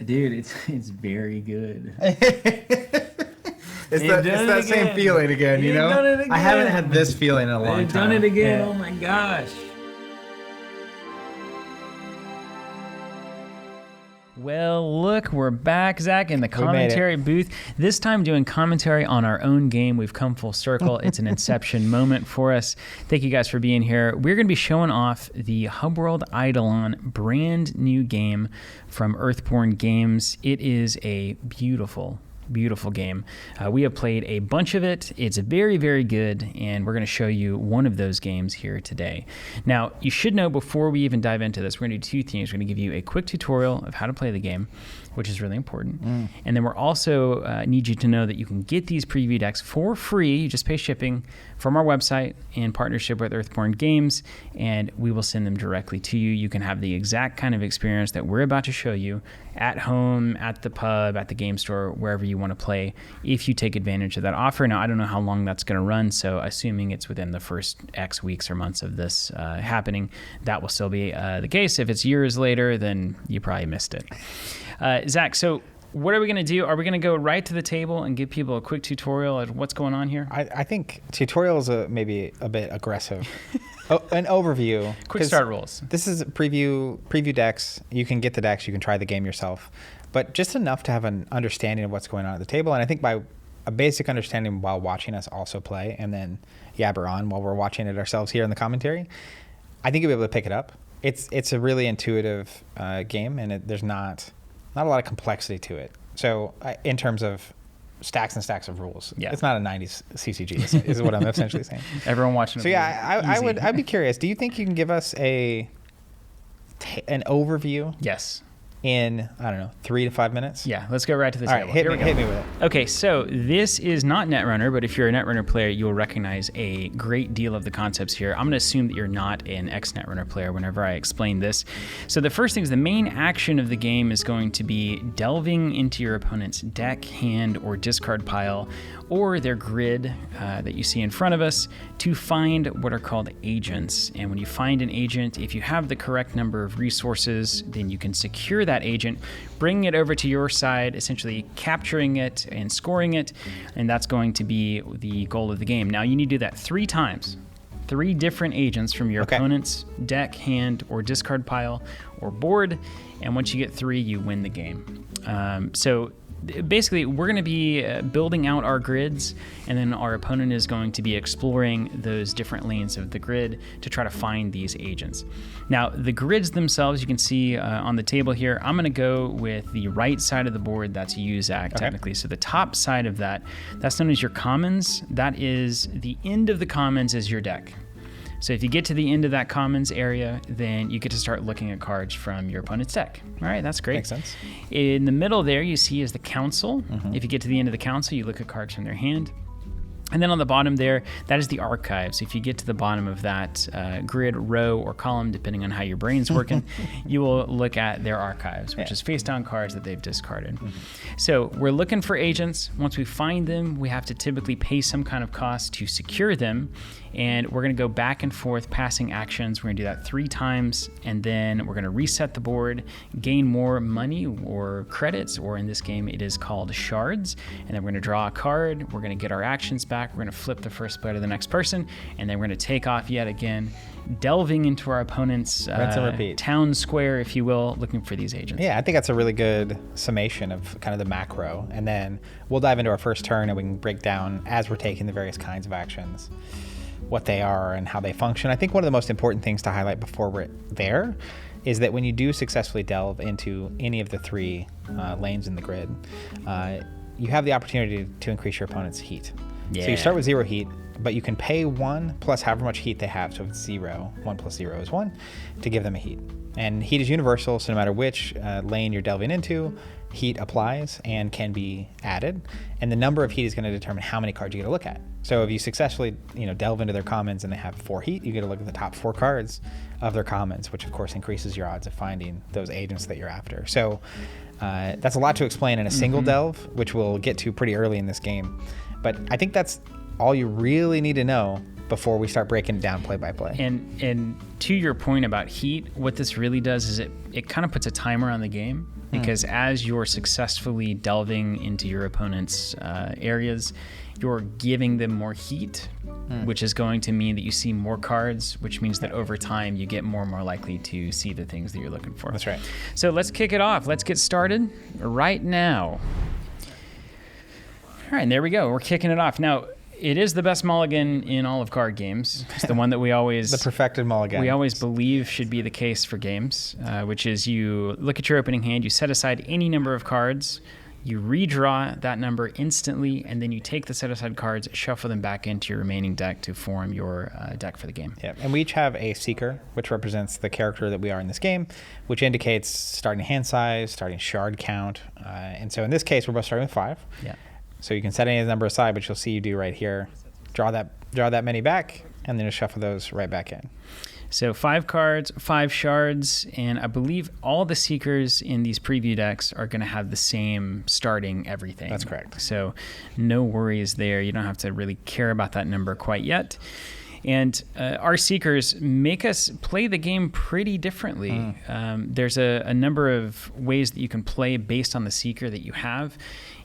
Dude, it's very good. It's that same feeling again, you know? Done it again. I haven't had this feeling in a long time. They've done it again. Yeah. Oh my gosh. Well, look, we're back, Zach, in the commentary booth. This time doing commentary on our own game. We've come full circle. It's an inception moment for us. Thank you guys for being here. We're going to be showing off the Hubworld Aidalon brand new game from Earthborn Games. It is a beautiful game. We have played a bunch of it. It's very, very good, and we're going to show you one of those games here today. Now, you should know before we even dive into this, we're going to do two things. We're going to give you a quick tutorial of how to play the game, which is really important. And then we're also need you to know that you can get these preview decks for free. You just pay shipping from our website in partnership with Earthborn Games, and we will send them directly to you. You can have the exact kind of experience that we're about to show you at home, at the pub, at the game store, wherever you want to play, if you take advantage of that offer. Now, I don't know how long that's going to run, so assuming it's within the first X weeks or months of this happening, that will still be the case. If it's years later, then you probably missed it. Zach, so what are we going to do? Are we going to go right to the table and give people a quick tutorial of what's going on here? I think tutorials are maybe a bit aggressive. An overview. Quick start rules. This is preview decks. You can get the decks. You can try the game yourself. But just enough to have an understanding of what's going on at the table. And I think by a basic understanding while watching us also play and then yabber on while we're watching it ourselves here in the commentary, I think you'll be able to pick it up. It's a really intuitive game, and there's not a lot of complexity to it. So in terms of stacks and stacks of rules, it's not a 90s CCG is what I'm essentially saying. Everyone watching it. So yeah, I'd be curious. Do you think you can give us an overview? Yes. In, I don't know, 3 to 5 minutes? Yeah, let's go right to the All table. Right, hit me with it. Okay, so this is not Netrunner, but if you're a Netrunner player, you'll recognize a great deal of the concepts here. I'm going to assume that you're not an ex-Netrunner player whenever I explain this. So the first thing is the main action of the game is going to be delving into your opponent's deck, hand, or discard pile, or their grid that you see in front of us to find what are called agents. And when you find an agent, if you have the correct number of resources, then you can secure that agent, bringing it over to your side, essentially capturing it and scoring it, and that's going to be the goal of the game. Now, you need to do that 3 times. 3 different agents from your opponent's deck, hand, or discard pile or board, and once you get 3, you win the game. So basically, we're going to be building out our grids, and then our opponent is going to be exploring those different lanes of the grid to try to find these agents. Now, the grids themselves, you can see on the table here, I'm going to go with the right side of the board. That's UZAC, technically. So the top side of that's known as your commons. That is the end of the commons is your deck. So if you get to the end of that commons area, then you get to start looking at cards from your opponent's deck. All right, that's great. Makes sense. In the middle there, you see is the council. If you get to the end of the council, you look at cards from their hand. And then on the bottom there, that is the archive. So if you get to the bottom of that grid, row, or column, depending on how your brain's working, you will look at their archives, which is face-down cards that they've discarded. So we're looking for agents. Once we find them, we have to typically pay some kind of cost to secure them. And we're going to go back and forth passing actions. We're going to do that 3 times, and then we're going to reset the board, gain more money or credits, or in this game it is called shards. And then we're going to draw a card. We're going to get our actions back. We're going to flip the first play to the next person, and then we're going to take off yet again, delving into our opponent's town square, if you will, looking for these agents. Yeah, I think that's a really good summation of kind of the macro. And then we'll dive into our first turn, and we can break down, as we're taking the various kinds of actions, what they are and how they function. I think one of the most important things to highlight before we're there is that when you do successfully delve into any of the 3 lanes in the grid, you have the opportunity to increase your opponent's heat. So you start with 0 heat, but you can pay 1 plus however much heat they have. So if it's 0, 1 plus 0 is 1, to give them a heat. And heat is universal, so no matter which lane you're delving into, heat applies and can be added. And the number of heat is going to determine how many cards you get to look at. So if you successfully delve into their commons and they have 4 heat, you get to look at the top 4 cards of their commons, which of course increases your odds of finding those agents that you're after. So that's a lot to explain in a single delve, which we'll get to pretty early in this game. But I think that's all you really need to know before we start breaking it down play by play. And to your point about heat, what this really does is it kind of puts a timer on the game, because as you're successfully delving into your opponent's areas, you're giving them more heat, which is going to mean that you see more cards, which means that over time you get more and more likely to see the things that you're looking for. That's right. So let's kick it off. Let's get started right now. All right, and there we go. We're kicking it off. Now, it is the best mulligan in all of card games. It's the one that we always... the perfected mulligan. We always believe should be the case for games, which is you look at your opening hand, you set aside any number of cards, you redraw that number instantly, and then you take the set-aside cards, shuffle them back into your remaining deck to form your deck for the game. Yeah, and we each have a seeker, which represents the character that we are in this game, which indicates starting hand size, starting shard count. And so in this case, we're both starting with 5. Yeah. So you can set any number aside, but you'll see you do right here. Draw that many back, and then just shuffle those right back in. So 5 cards, 5 shards, and I believe all the seekers in these preview decks are going to have the same starting everything. That's correct. So no worries there. You don't have to really care about that number quite yet. And our seekers make us play the game pretty differently. There's a number of ways that you can play based on the seeker that you have.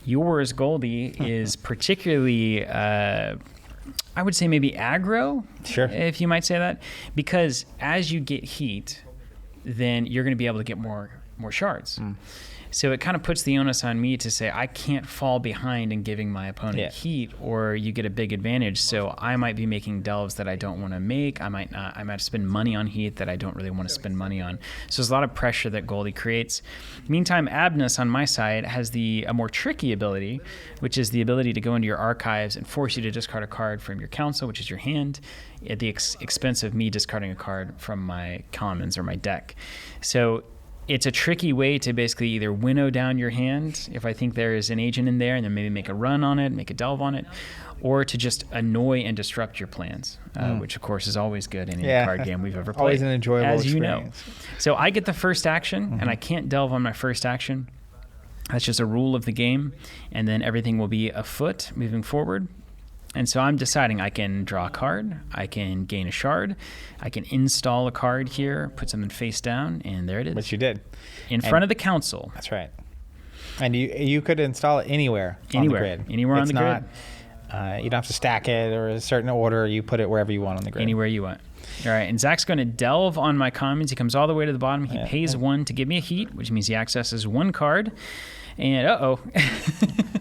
Yours, Goldie, is particularly, I would say maybe aggro, sure, if you might say that, because as you get heat, then you're going to be able to get more shards. So it kind of puts the onus on me to say I can't fall behind in giving my opponent heat, or you get a big advantage. So I might be making delves that I don't want to make. I might not. I might spend money on heat that I don't really want to spend money on. So there's a lot of pressure that Goldie creates. Meantime, Abnus on my side has a more tricky ability, which is the ability to go into your archives and force you to discard a card from your council, which is your hand, at the expense of me discarding a card from my commons or my deck. So it's a tricky way to basically either winnow down your hand if I think there is an agent in there, and then maybe make a run on it, make a delve on it, or to just annoy and disrupt your plans, which of course is always good in any card game we've ever played. Always an enjoyable as experience. You know. So I get the first action, and I can't delve on my first action. That's just a rule of the game, and then everything will be afoot moving forward. And so I'm deciding I can draw a card, I can gain a shard, I can install a card here, put something face down, and there it is. Which you did. In front of the council. That's right. And you could install it anywhere on the grid. Anywhere on the grid. You don't have to stack it or a certain order. You put it wherever you want on the grid. Anywhere you want. All right, and Zach's going to delve on my commons. He comes all the way to the bottom. He pays 1 to give me a heat, which means he accesses 1 card. And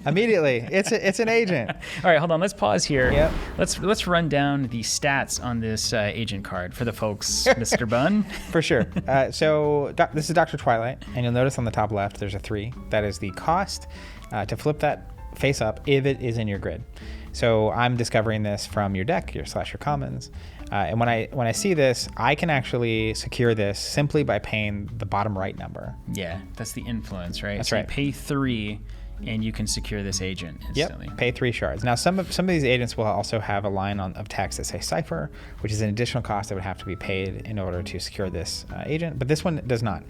immediately, it's an agent. All right, hold on. Let's pause here. Yep. Let's run down the stats on this agent card for the folks, Mr. Bunn. For sure. So this is Dr. Twilight, and you'll notice on the top left there's a 3. That is the cost to flip that face up if it is in your grid. So I'm discovering this from your deck, your commons. And when I see this, I can actually secure this simply by paying the bottom right number. Yeah, that's the influence, right? That's so right. You pay 3, and you can secure this agent instantly. Yep, pay 3 shards. Now, some of these agents will also have a line of text that say cipher, which is an additional cost that would have to be paid in order to secure this agent, but this one does not.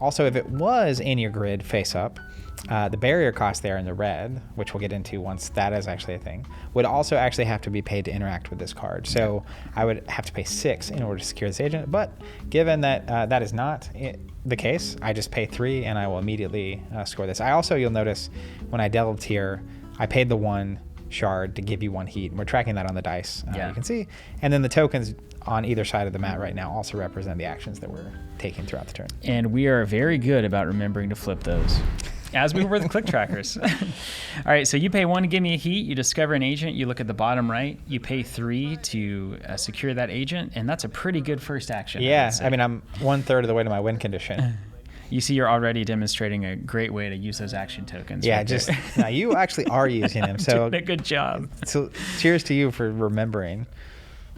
Also, if it was in your grid face up, the barrier cost there in the red, which we'll get into once that is actually a thing, would also actually have to be paid to interact with this card. So I would have to pay 6 in order to secure this agent. But given that that is not the case, I just pay 3 and I will immediately score this. I also, you'll notice when I delved here, I paid the 1 shard to give you 1 heat. And we're tracking that on the dice, you can see. And then the tokens on either side of the mat right now also represent the actions that we're taking throughout the turn. And we are very good about remembering to flip those, as we were the click trackers. All right, so you pay 1 to give me a heat, you discover an agent, you look at the bottom right, you pay 3 to secure that agent, and that's a pretty good first action. Yeah, I mean, I'm 1/3 of the way to my win condition. You see, you're already demonstrating a great way to use those action tokens. Yeah, right now you actually are using them. So doing a good job. So cheers to you for remembering.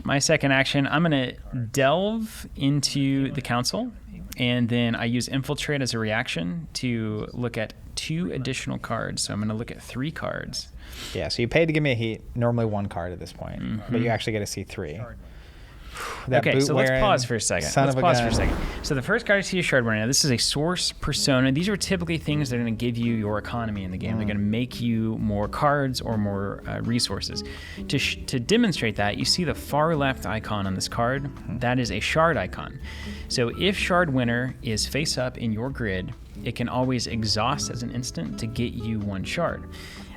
My second action, I'm going to delve into the council, and then I use infiltrate as a reaction to look at 2 additional cards. So I'm going to look at 3 cards. Yeah, so you paid to give me a heat, normally 1 card at this point, but you actually get to see 3. That Okay, so let's boot-wearing pause for a second. son Let's of a pause for gun. a second. So the first card I see is Shard Winner. Now, this is a source persona. These are typically things that are going to give you your economy in the game. They're going to make you more cards or more resources. To demonstrate that, you see the far left icon on this card. That is a shard icon. So if Shard Winner is face up in your grid, it can always exhaust as an instant to get you 1 shard.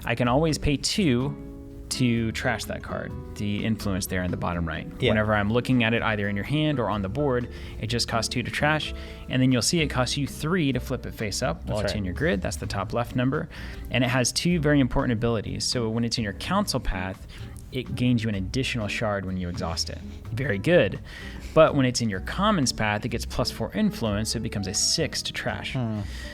I can always pay 2 to trash that card, the influence there in the bottom right. Yeah. Whenever I'm looking at it either in your hand or on the board, it just costs 2 to trash, and then you'll see it costs you 3 to flip it face up while it's in your grid. That's the top left number, and it has 2 very important abilities. So when it's in your council path, it gains you an additional shard when you exhaust it. Very good. But when it's in your commons path, it gets +4 influence, so it becomes a 6 to trash.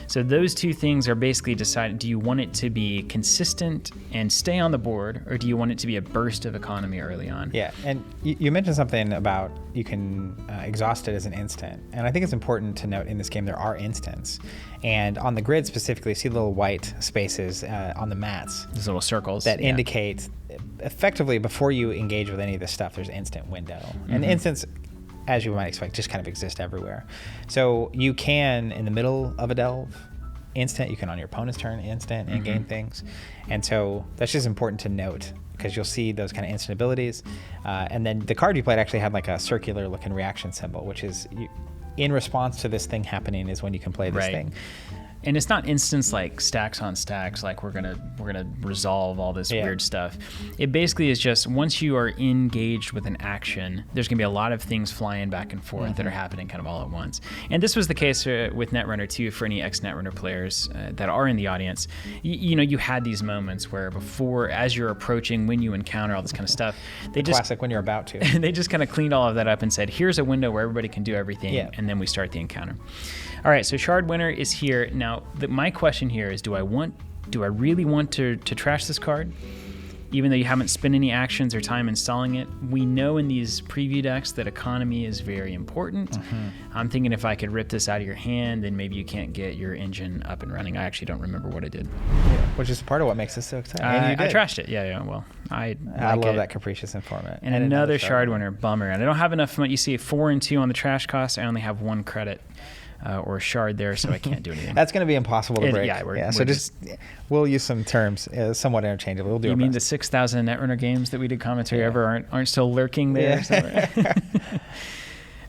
So those 2 things are basically decided, do you want it to be consistent and stay on the board, or do you want it to be a burst of economy early on? Yeah, and you mentioned something about you can exhaust it as an instant. And I think it's important to note in this game there are instants. And on the grid specifically, you see little white spaces on the mats. These little circles. That indicate, effectively, before you engage with any of this stuff, there's instant window. And instants, as you might expect, just kind of exist everywhere. So you can, in the middle of a delve, instant. You can on your opponent's turn instant and gain things. And so that's just important to note, because you'll see those kind of instant abilities. And then the card you played actually had like a circular looking reaction symbol, which is in response to this thing happening is when you can play this thing. And it's not instance like stacks on stacks, like we're gonna resolve all this weird stuff. It basically is just once you are engaged with an action, there's gonna be a lot of things flying back and forth that are happening kind of all at once. And this was the case with Netrunner too, for any ex-Netrunner players that are in the audience. You know, you had these moments where before, as you're approaching, when you encounter all this kind of stuff, they just classic when you're about to. they just kind of cleaned all of that up and said, here's a window where everybody can do everything, and then we start the encounter. All right, so Shard Winner is here. Now, my question here is, do I really want to trash this card? Even though you haven't spent any actions or time installing it, we know in these preview decks that economy is very important. I'm thinking if I could rip this out of your hand, then maybe you can't get your engine up and running. I actually don't remember what I did. Which is part of what makes this so exciting. And you did. I trashed it. Yeah. Well, I love that capricious informant. And another Shard Winner. Bummer. And I don't have enough money. You see 4 and 2 on the trash cost. I only have 1 credit. Or a shard there, so I can't do anything. That's going to be impossible to break. So we'll use some terms somewhat interchangeable. We'll do. You mean the 6,000 Netrunner games that we did commentary over aren't still lurking there? Yeah.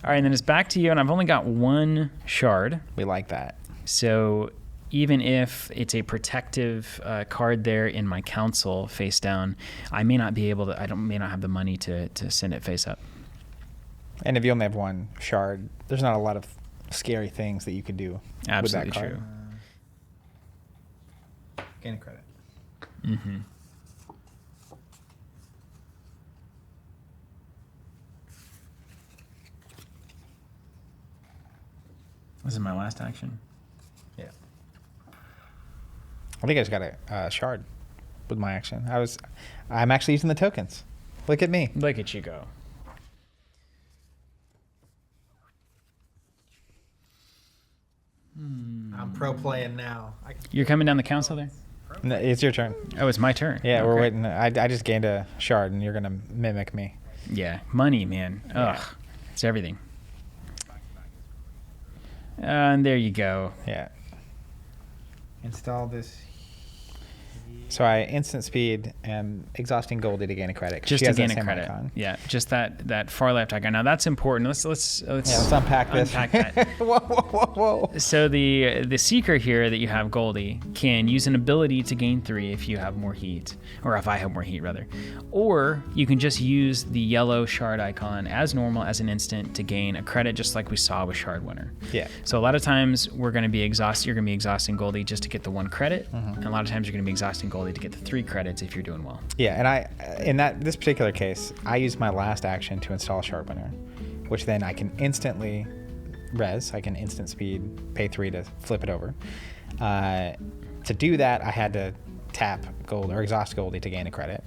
All right, and then it's back to you, and I've only got 1 shard. We like that. So even if it's a protective card there in my council face down, I may not be able to. May not have the money to send it face up. And if you only have 1 shard, there's not a lot of scary things that you could do. Absolutely with that card. True. Gain a credit. This is my last action. Yeah. I think I just got a shard with my action. I'm actually using the tokens. Look at me. Look at you go. I'm pro playing now. You're coming down the council there? No, it's your turn. Oh, it's my turn. Yeah, we're waiting. I just gained a shard, and you're gonna mimic me. Yeah, money, man. Ugh, it's everything. And there you go. Yeah. Install this. So I instant speed and exhausting Goldie to gain a credit. Just to gain a credit. Icon. Yeah, just that far left icon. Now that's important. Let's unpack this. That. whoa. So the seeker here that you have Goldie can use an ability to gain 3 if you have more heat, or if I have more heat rather, or you can just use the yellow shard icon as normal as an instant to gain a credit, just like we saw with Shard Winner. Yeah. So a lot of times you're going to be exhausting Goldie just to get the 1 credit, and a lot of times you're going to be exhausting Goldie to get the 3 credits if you're doing well. Yeah, and this particular case, I used my last action to install Shard Winner, which then I can instantly res. I can instant speed, pay 3 to flip it over. To do that, I had to tap gold or exhaust Goldie to gain a credit.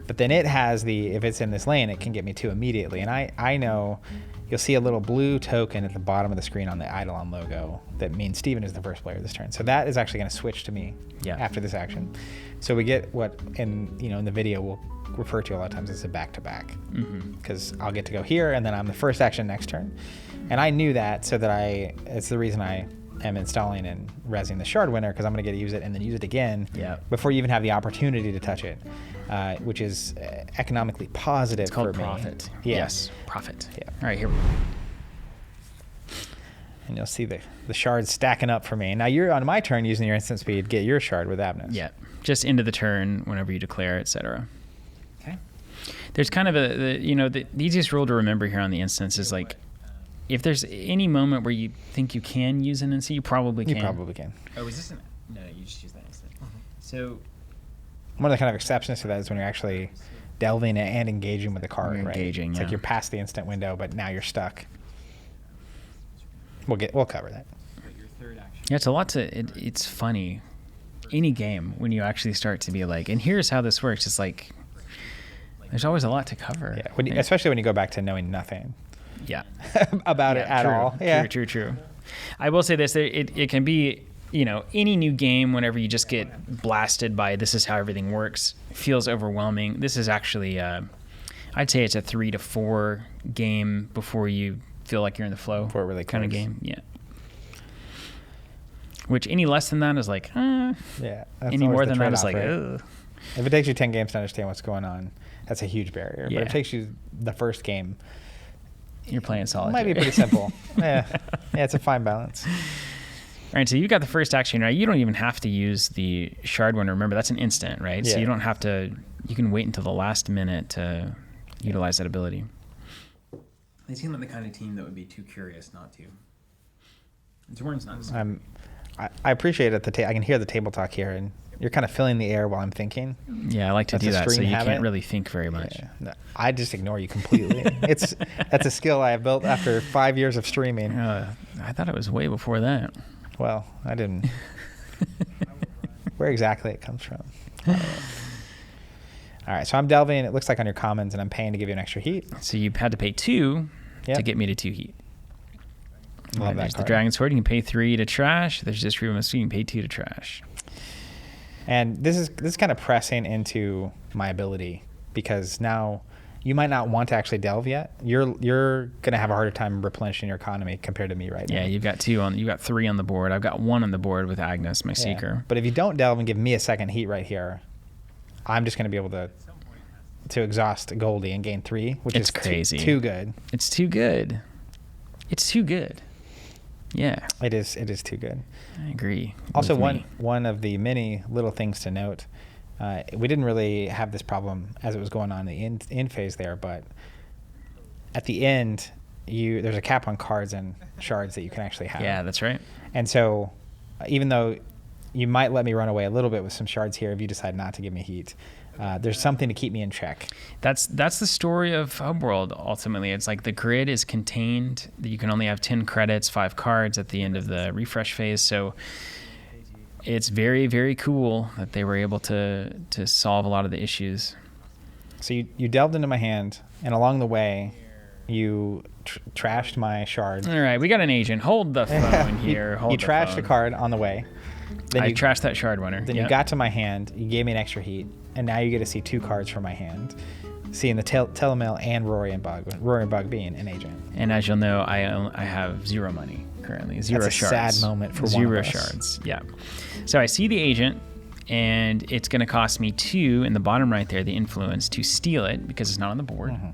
But then it has if it's in this lane, it can get me 2 immediately. And I know you'll see a little blue token at the bottom of the screen on the Aidalon logo that means Steven is the first player this turn. So that is actually going to switch to me after this action. So we get what in the video we'll refer to a lot of times as a back-to-back, because I'll get to go here and then I'm the first action next turn. And I knew that, so that it's the reason I am installing and resing the shard winner, because I'm going to get to use it and then use it again before you even have the opportunity to touch it, which is economically positive. It's called for profit. Me. Yes, profit. Yeah. All right, here we go. And you'll see the shards stacking up for me. Now you're on my turn using your instant speed, get your shard with Abnus. Yeah, just into the turn whenever you declare, etc. Okay. There's kind of the easiest rule to remember here on the instance is like, if there's any moment where you think you can use an instant, you probably can. You probably can. Oh, is this no, you just use that instant. So one of the kind of exceptions to that is when you're actually delving and engaging with the card, right? Engaging, it's like you're past the instant window, but now you're stuck. We'll cover that. Yeah, it's a lot it's funny. Any game, when you actually start to be like, and here's how this works, it's like, there's always a lot to cover. Yeah, especially when you go back to knowing nothing. Yeah. about it at all. Yeah. True. I will say this, it can be, any new game, whenever you just get blasted by this is how everything works, feels overwhelming. This is actually, I'd say it's a 3 to 4 game before you feel like you're in the flow. Before it really kind of clicks. game. Yeah. Which any less than that is like, Yeah. Any more than that is like, ugh. If it takes you 10 games to understand what's going on, that's a huge barrier. Yeah. But if it takes you the first game, You're playing solid. It might be pretty simple. Yeah, it's a fine balance. All right, so you got the first action, right? You don't even have to use the shard winner. Remember, that's an instant, right? Yeah. So you don't have to. You can wait until the last minute to utilize that ability. They seem like the kind of team that would be too curious not to. Zorn's not. I appreciate it. I can hear the table talk here, and you're kind of filling the air while I'm thinking. Yeah, I like to do that, so you can't really think very much. Yeah. No, I just ignore you completely. That's a skill I have built after 5 years of streaming. I thought it was way before that. Well, I didn't. Where exactly it comes from. All right, so I'm delving. It looks like on your commons, and I'm paying to give you an extra heat. So you had to pay 2 to get me to 2 heat. Love that there's card. the Dragon Sword. You can pay 3 to trash. There's just Real Mystery. You can pay 2 to trash. And this is kind of pressing into my ability, because now you might not want to actually delve yet. You're gonna have a harder time replenishing your economy compared to me right now. Yeah, you've got 3 on the board. I've got 1 on the board with Agnes, my Seeker. But if you don't delve and give me a second heat right here, I'm just gonna be able to exhaust Goldie and gain 3, which is crazy. Too good. It's too good. It's too good. Yeah. It is too good. I agree. Also, one of the many little things to note, we didn't really have this problem as it was going on in the end phase there, but at the end, there's a cap on cards and shards that you can actually have. Yeah, that's right. And so, even though you might let me run away a little bit with some shards here if you decide not to give me heat, there's something to keep me in check. That's the story of Hubworld, ultimately. It's like the grid is contained. You can only have 10 credits, 5 cards at the end of the refresh phase. So it's very, very cool that they were able to solve a lot of the issues. So you delved into my hand, and along the way, you trashed my shard. All right, we got an agent. Hold the phone here. You trashed a card on the way. Then I trashed that shard winner. Then you got to my hand. You gave me an extra heat, and now you get to see 2 cards from my hand, seeing the Telemail and Rory and Bug. Rory and Bug being an agent. And as you'll know, I have 0 money currently. 0 That's a shards. sad moment for 0 one of us. shards. Yeah. So I see the agent, and it's going to cost me 2 in the bottom right there, the influence, to steal it because it's not on the board. Mm-hmm.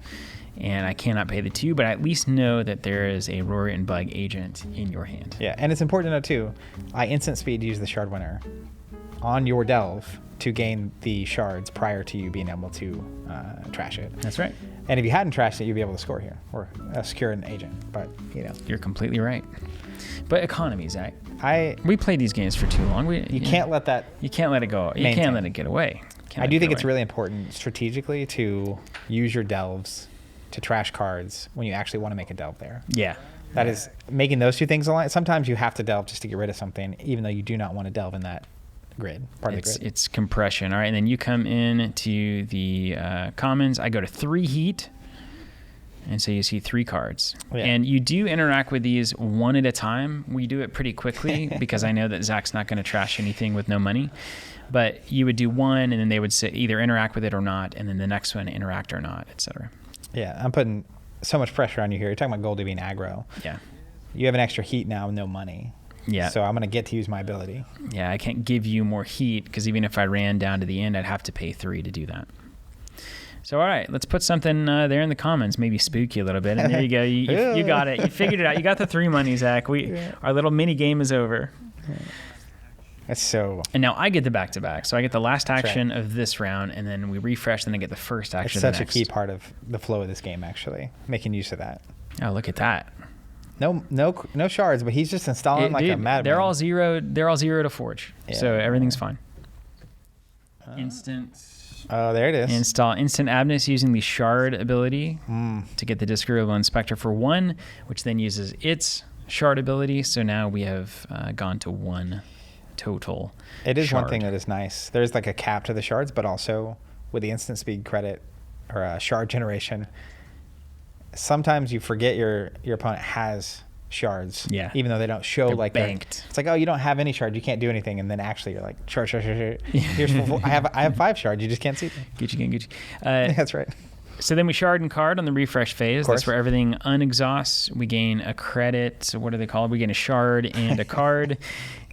And I cannot pay the 2, but I at least know that there is a Rory and Bug agent in your hand. Yeah, and it's important to know too, I instant speed use the shard winner on your delve to gain the shards prior to you being able to trash it. That's right. And if you hadn't trashed it, you'd be able to score here or secure an agent. But you're completely right. But economy, Zach. We played these games for too long. You can't let that. You can't let it go. You can't let it get away. I do think it's really important strategically to use your delves to trash cards when you actually want to make a delve there. Yeah. That is making those 2 things align. Sometimes you have to delve just to get rid of something, even though you do not want to delve in that grid, part of the grid. It's compression. All right, and then you come in to the commons. I go to 3 heat. And so you see 3 cards. Yeah. And you do interact with these one at a time. We do it pretty quickly because I know that Zach's not going to trash anything with no money. But you would do one, and then they would say either interact with it or not, and then the next one interact or not, etc. Yeah, I'm putting so much pressure on you here. You're talking about Goldie being aggro. Yeah. You have an extra heat now with no money. Yeah. So I'm going to get to use my ability. Yeah, I can't give you more heat because even if I ran down to the end, I'd have to pay 3 to do that. So, all right, let's put something there in the comments, maybe spook you a little bit. And there you go. You got it. You figured it out. You got the 3 money, Zach. Our little mini game is over. That's so... And now I get the back-to-back. So I get the last action of this round, and then we refresh, then I get the first action It's of the such next. a key part of the flow of this game, actually, making use of that. Oh, look at that. No shards, but he's just installing a madman. They're all zero to forge. Yeah. So everything's fine. Instant... Oh, there it is. Install Instant Abness using the Shard ability to get the Disagreeable Inspector for 1, which then uses its Shard ability. So now we have gone to 1 total. It is shard. one thing that is nice. There's like a cap to the shards, but also with the instant speed credit or shard generation, sometimes you forget your opponent has shards. Yeah. Even though they don't show They're like banked. It's like, oh, you don't have any shards, you can't do anything, and then actually you're like, shard. Here's I have 5 shards, you just can't see them. Gucci. That's right. So then we shard and card on the refresh phase. That's where everything unexhausts. We gain a credit. So what do they call it? We gain a shard and a card.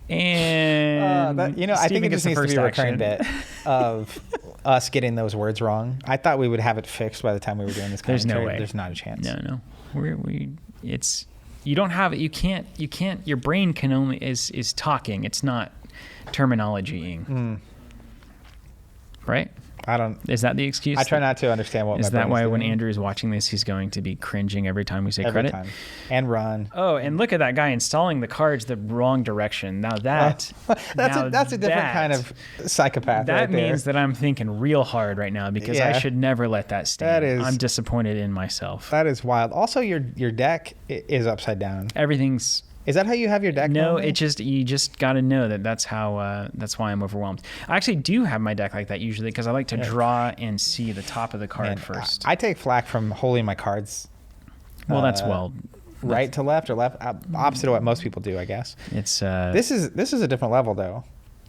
And I think it just needs to be a recurring bit of us getting those words wrong. I thought we would have it fixed by the time we were doing this commentary. There's no way. There's not a chance. No. You don't have it. You can't. Your brain can only is talking. It's not terminologying. Right? I don't. Is that the excuse? I try not to understand what. Is my that brain why is when doing. Andrew is watching this, he's going to be cringing every time we say Every credit? time. And run. Oh, and look at that guy installing the cards the wrong direction. Now that's a different kind of psychopath. That right there. means that I'm thinking real hard right now because I should never let that stand. I'm disappointed in myself. That is wild. Also, your deck is upside down. Everything's. Is that how you have your deck? No, normally? you just got to know that's how that's why I'm overwhelmed. I actually do have my deck like that usually because I like to draw and see the top of the card first. I take flack from holding my cards. Well, right to left or left opposite of what most people do, I guess. It's this is a different level though.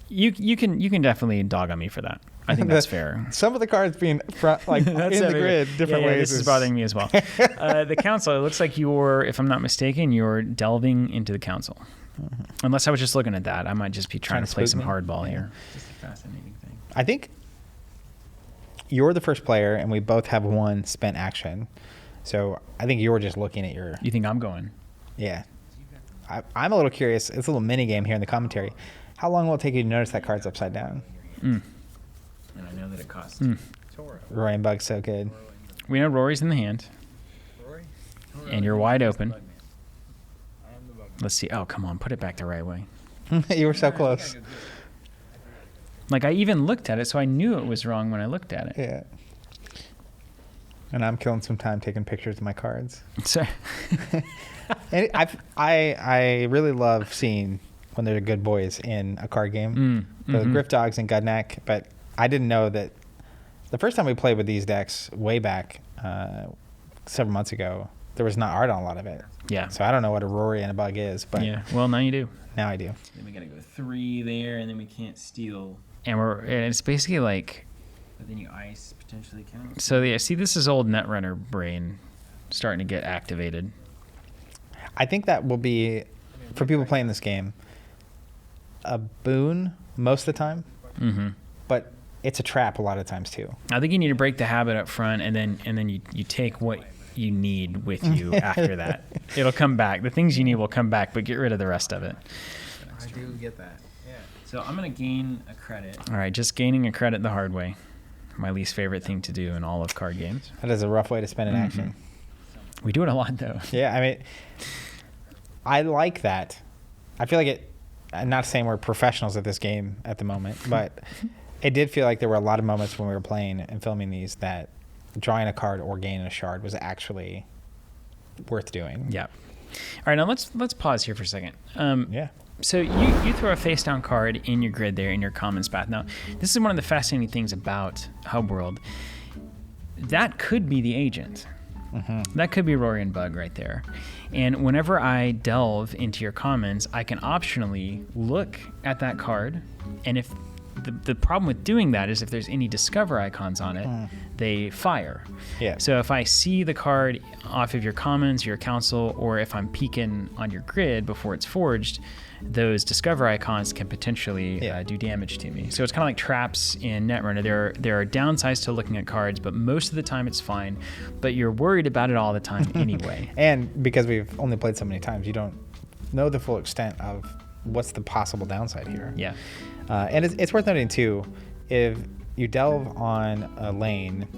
You can definitely dog on me for that. I think that's fair. Some of the cards being front, like in the grid, different ways. This is bothering me as well. The council. It looks like if I'm not mistaken, you're delving into the council. Unless I was just looking at that, I might just be trying to play some hardball here. Just a fascinating thing. I think you're the first player, and we both have 1 spent action. So I think you're just looking at your. You think I'm going? Yeah. I'm a little curious. It's a little mini game here in the commentary. How long will it take you to notice that card's upside down? And I know that it costs. Roy and Bug's so good. We know Rory's in the hand. And you're wide open. Let's see. Oh, come on. Put it back the right way. You were so close. Like, I even looked at it, so I knew it was wrong when I looked at it. Yeah. And I'm killing some time taking pictures of my cards. So, And I really love seeing when they're good boys in a card game. The Griff Dogs and Gudnak, but I didn't know that the first time we played with these decks way back several months ago, there was not art on a lot of it. Yeah. So I don't know what a Rory and a Bug is, but yeah. Well, now you do. now I do. Then we got to go 3 there, and then we can't steal. And it's basically like... But then you ice potentially count. So yeah, see, this is old Netrunner brain starting to get activated. I think that will be, for people playing this game, a boon most of the time. But it's a trap a lot of times too. I think you need to break the habit up front, and then you take what you need with you after that. It'll come back. The things you need will come back, but get rid of the rest of it. I do get that. Yeah. So I'm going to gain a credit. All right, just gaining a credit the hard way. My least favorite thing to do in all of card games. That is a rough way to spend an action. We do it a lot, though. Yeah, I mean, I like that. I feel like it, I'm not saying we're professionals at this game at the moment, but it did feel like there were a lot of moments when we were playing and filming these that drawing a card or gaining a shard was actually worth doing. Yeah. All right, now let's pause here for a second. Yeah. So you throw a face down card in your grid there in your commons path. Now, this is one of the fascinating things about Hubworld. That could be the agent. That could be Rory and Bug right there. And whenever I delve into your commons, I can optionally look at that card, and if the problem with doing that is if there's any discover icons on it, they fire. Yeah. So if I see the card off of your commons, your council, or if I'm peeking on your grid before it's forged, those discover icons can potentially do damage to me. So it's kind of like traps in Netrunner. There are downsides to looking at cards, but most of the time it's fine. But you're worried about it all the time anyway. And because we've only played so many times, you don't know the full extent of what's the possible downside here. Yeah. And it's worth noting too, if you delve on a lane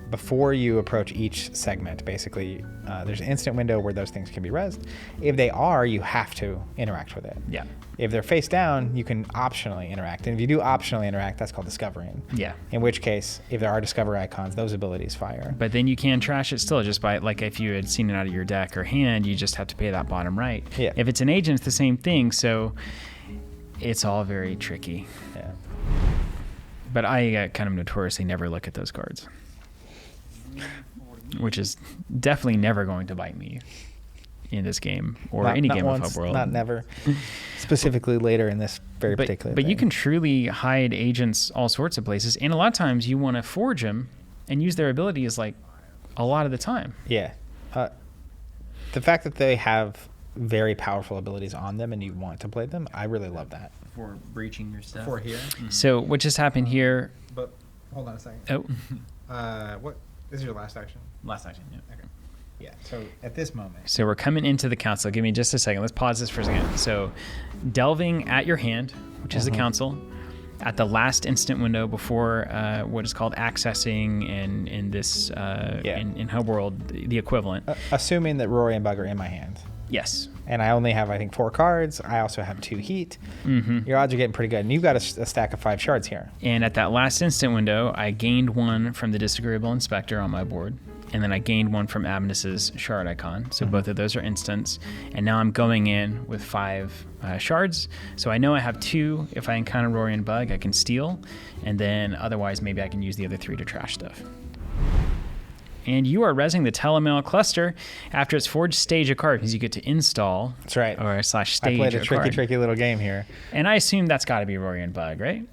before you approach each segment, basically, there's an instant window where those things can be rezzed. If they are, you have to interact with it. Yeah. If they're face down, you can optionally interact. And if you do optionally interact, that's called discovering. Yeah. In which case, if there are discover icons, those abilities fire. But then you can trash it still just by, like, if you had seen it out of your deck or hand, you just have to pay that bottom right. Yeah. If it's an agent, it's the same thing. So it's all very tricky. Yeah. But I kind of notoriously never look at those cards, which is definitely never going to bite me in this game or any game of Hubworld. Not never. Specifically later in this very particular But thing. you can truly hide agents all sorts of places. And a lot of times you want to forge them and use their abilities like a lot of the time. Yeah. The fact that they have very powerful abilities on them and you want to play them, I really love that. For breaching your stuff. For here. So what just happened here? But hold on a second. Oh, What? This is your last action? last action. Yeah. Okay. Yeah. So at this moment. So we're coming into the council. Give me just a second. Let's pause this for a second. So delving at your hand, which is the council, at the last instant window before what is called accessing in this in Hubworld, the equivalent. Assuming that Rory and Bug are in my hand. Yes. And I only have, I think, 4 cards. I also have 2 heat. Your odds are getting pretty good. And you've got a stack of 5 shards here. And at that last instant window, I gained 1 from the Disagreeable Inspector on my board. And then I gained 1 from Abnus's shard icon. So both of those are instants. And now I'm going in with 5 shards. So I know I have 2. If I encounter Rory and Bug, I can steal. And then otherwise, maybe I can use the other 3 to trash stuff. And you are rezzing the Telemail cluster after its forged stage a card because you get to install. That's right. Or slash stage I played a card. tricky little game here. And I assume that's got to be Rory and Bug, right?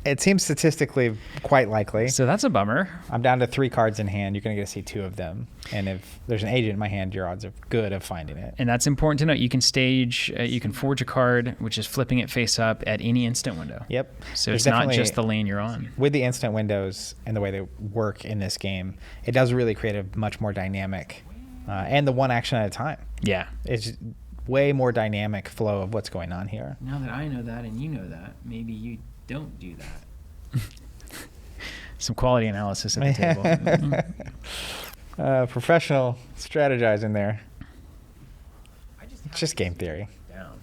It seems statistically quite likely. So that's a bummer. I'm down to 3 cards in hand. You're going to get to see 2 of them. And if there's an agent in my hand, your odds are good of finding it. And that's important to note. You can stage, you can forge a card, which is flipping it face up at any instant window. Yep. So There's it's not definitely- just the lane you're on. With the instant windows and the way they work in this game, it does really create a much more dynamic and the one action at a time. Yeah. It's way more dynamic flow of what's going on here. Now that I know that and you know that, maybe you don't do that. Some quality analysis at the table. Professional strategizing there. It's just game theory. Down.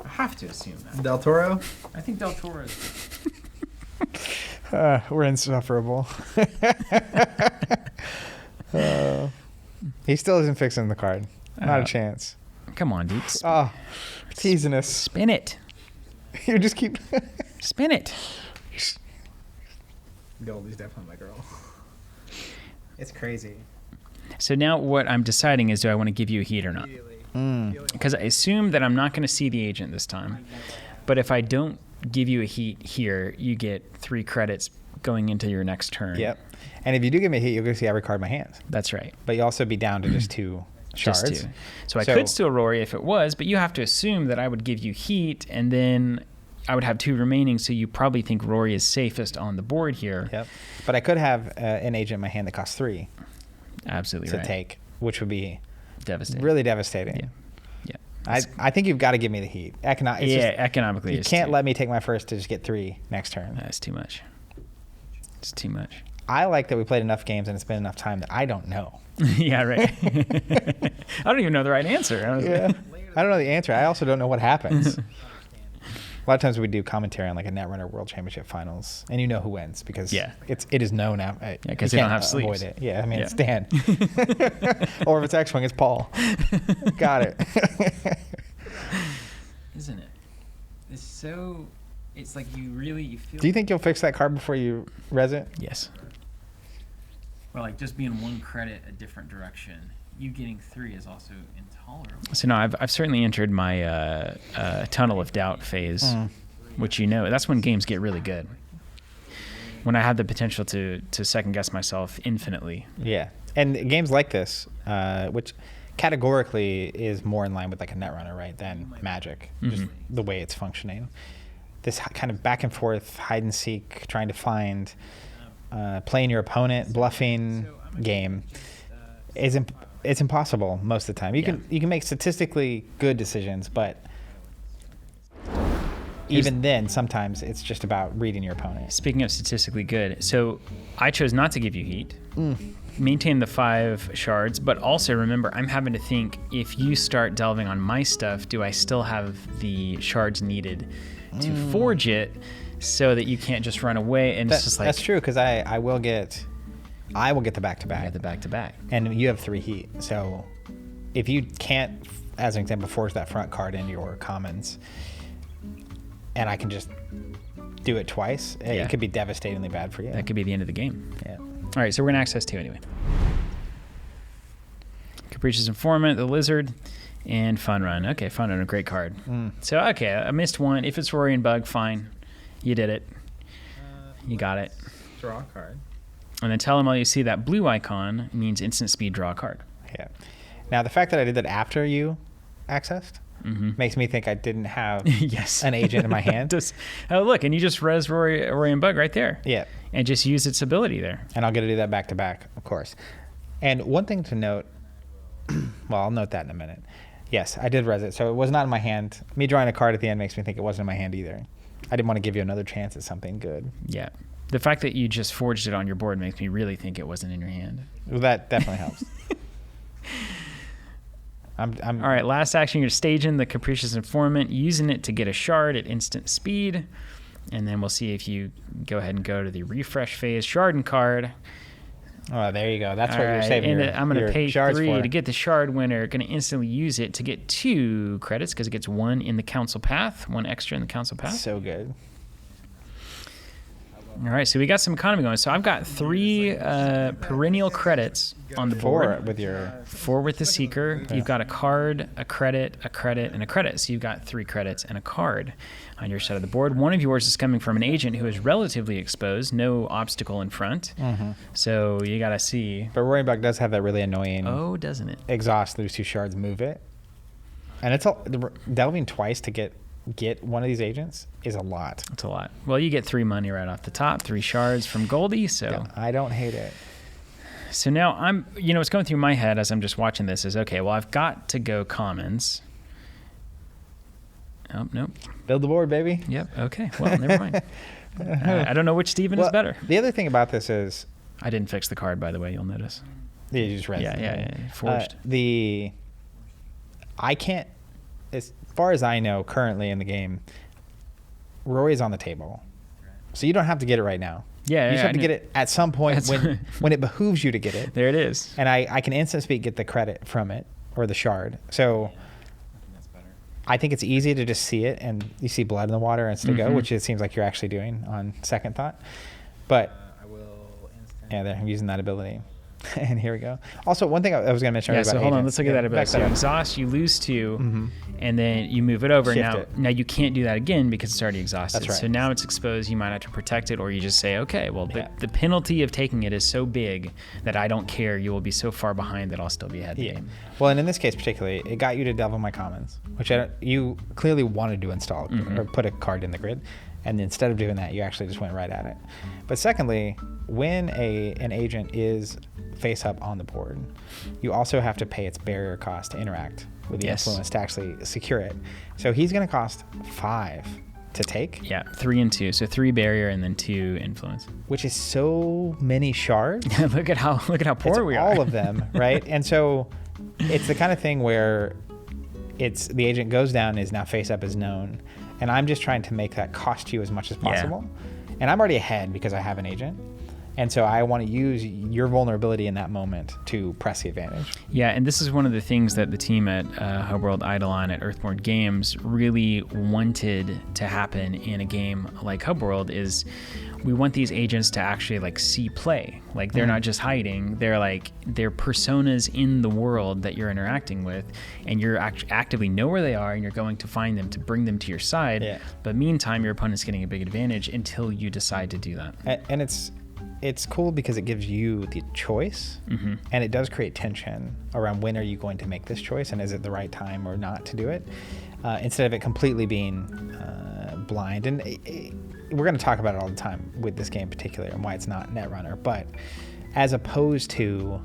I have to assume that. Del Toro? I think Del Toro is. We're insufferable. He still isn't fixing the card. Not a chance. Come on, dude. Oh, teasing us. Spin it. You just keep. Spin it. Goldie's definitely my girl. It's crazy. So now what I'm deciding is, do I want to give you a heat or not? Because I assume that I'm not going to see the agent this time. But if I don't give you a heat here, you get 3 credits going into your next turn. Yep. And if you do give me a hit, you'll get to see every card in my hand. That's right. But you also be down to just 2 shards. Just 2. So I could steal Rory if it was, but you have to assume that I would give you heat, and then I would have 2 remaining, so you probably think Rory is safest on the board here. Yep. But I could have an agent in my hand that costs 3 Absolutely to right. take, which would be Devastating. really devastating. Yeah. I think you've got to give me the heat. Economically, You it's can't too, let me take my first to just get 3 next turn. That's too much. It's too much. I like that we played enough games and it's been enough time that I don't know. Yeah, right. I don't even know the right answer. Yeah. I don't know the answer. I also don't know what happens. A lot of times we do commentary on like a Netrunner World Championship Finals, and you know who wins because it is known now. Yeah, because they don't have sleeves. Avoid it. Yeah, I mean it's Dan, or if it's X-Wing, it's Paul. Got it. Isn't it? It's so. It's like you feel. Do you think you'll fix that card before you res it? Yes. Or like just being one credit a different direction. You getting 3 is also intolerable. So no, I've certainly entered my tunnel of doubt phase, which that's when games get really good. When I have the potential to second guess myself infinitely. Yeah, and games like this, which categorically is more in line with like a Netrunner, right, than Magic, just the way it's functioning. This kind of back and forth hide and seek, trying to find, playing your opponent, bluffing game it's impossible most of the time. You can make statistically good decisions, but even then, sometimes it's just about reading your opponent. Speaking of statistically good, so I chose not to give you heat. Maintain the 5 shards, but also remember, I'm having to think, if you start delving on my stuff, do I still have the shards needed to forge it so that you can't just run away? And it's just like... That's true, because I will get the back-to-back. Yeah, the back-to-back. And you have 3 heat, so if you can't, as an example, forge that front card into your commons, and I can just do it twice, it could be devastatingly bad for you. That could be the end of the game. Yeah. All right, so we're going to access 2 anyway. Capricious Informant, the Lizard, and Fun Run. Okay, Fun Run, a great card. So, okay, I missed 1. If it's Rory and Bug, fine. You did it. You got it. Draw a card. And then tell them all you see that blue icon means instant speed, draw a card. Yeah. Now, the fact that I did that after you accessed makes me think I didn't have an agent in my hand. Oh, look, and you just res Rory and Bug right there. Yeah. And just use its ability there. And I'll get to do that back-to-back, of course. And one thing to note, well, I'll note that in a minute. Yes, I did res it, so it was not in my hand. Me drawing a card at the end makes me think it wasn't in my hand either. I didn't want to give you another chance at something good. Yeah. The fact that you just forged it on your board makes me really think it wasn't in your hand. Well, that definitely helps. All right, last action, you're staging the Capricious Informant, using it to get a shard at instant speed. And then we'll see if you go ahead and go to the refresh phase shard card. Oh, there you go. That's what you're saving your I'm going to pay 3 for. to get the shard winner. Going to instantly use it to get 2 credits because it gets 1 in the council path, 1 extra in the council path. So good. All right, so we got some economy going. So I've got 3 perennial credits on the board. 4 with the Seeker. You've got a card, a credit, and a credit. So you've got 3 credits and a card on your side of the board. One of yours is coming from an agent who is relatively exposed, no obstacle in front. So you got to see. But Roaring Bug does have that really annoying... Oh, doesn't it? Exhaust, lose 2 shards, move it. And it's delving twice to get one of these agents is a lot. It's a lot. Well, you get 3 money right off the top, 3 shards from Goldie, so... Yeah, I don't hate it. So now I'm... what's going through my head as I'm just watching this is, okay, well, I've got to go commons. Oh, nope. Build the board, baby. Yep, okay. Well, never mind. I don't know which Steven is better. The other thing about this is... I didn't fix the card, by the way, you'll notice. Yeah, you just read it. Yeah, forged. I can't... As far as I know, currently in the game, Rory's on the table. So you don't have to get it right now. Yeah, you just have to get it at some point when it behooves you to get it. There it is. And I can instant speed get the credit from it, or the shard. So I think it's easy to just see it, and you see blood in the water and still go, which it seems like you're actually doing on second thought. But there, I'm using that ability. And here we go. Also, one thing I was going to mention. So hold on, let's look at that ability. So exhaust, you lose 2, and then you move it over. Now you can't do that again because it's already exhausted. That's right. So now it's exposed. You might have to protect it, or you just say, okay, well, the penalty of taking it is so big that I don't care. You will be so far behind that I'll still be ahead of the game. Well, and in this case particularly, it got you to delve on my commons, which you clearly wanted to install or put a card in the grid. And instead of doing that, you actually just went right at it. But secondly, when an agent is face up on the board, you also have to pay its barrier cost to interact with the influence to actually secure it. So he's going to cost 5 to take. Yeah, 3 and 2. So 3 barrier and then 2 influence. Which is so many shards. look at how poor we are. All of them, right? And so it's the kind of thing where the agent goes down, is now face up is known. And I'm just trying to make that cost you as much as possible. And I'm already ahead because I have an agent. And so I want to use your vulnerability in that moment to press the advantage. Yeah, and this is one of the things that the team at Hubworld Aidalon at Earthborn Games really wanted to happen in a game like Hubworld is we want these agents to actually like see play. Like they're not just hiding. They're like they're personas in the world that you're interacting with, and you're actively know where they are, and you're going to find them to bring them to your side. Yeah. But meantime, your opponent's getting a big advantage until you decide to do that. And it's cool because it gives you the choice, and it does create tension around when are you going to make this choice, and is it the right time or not to do it, instead of it completely being blind. And we're going to talk about it all the time with this game in particular and why it's not Netrunner. But as opposed to,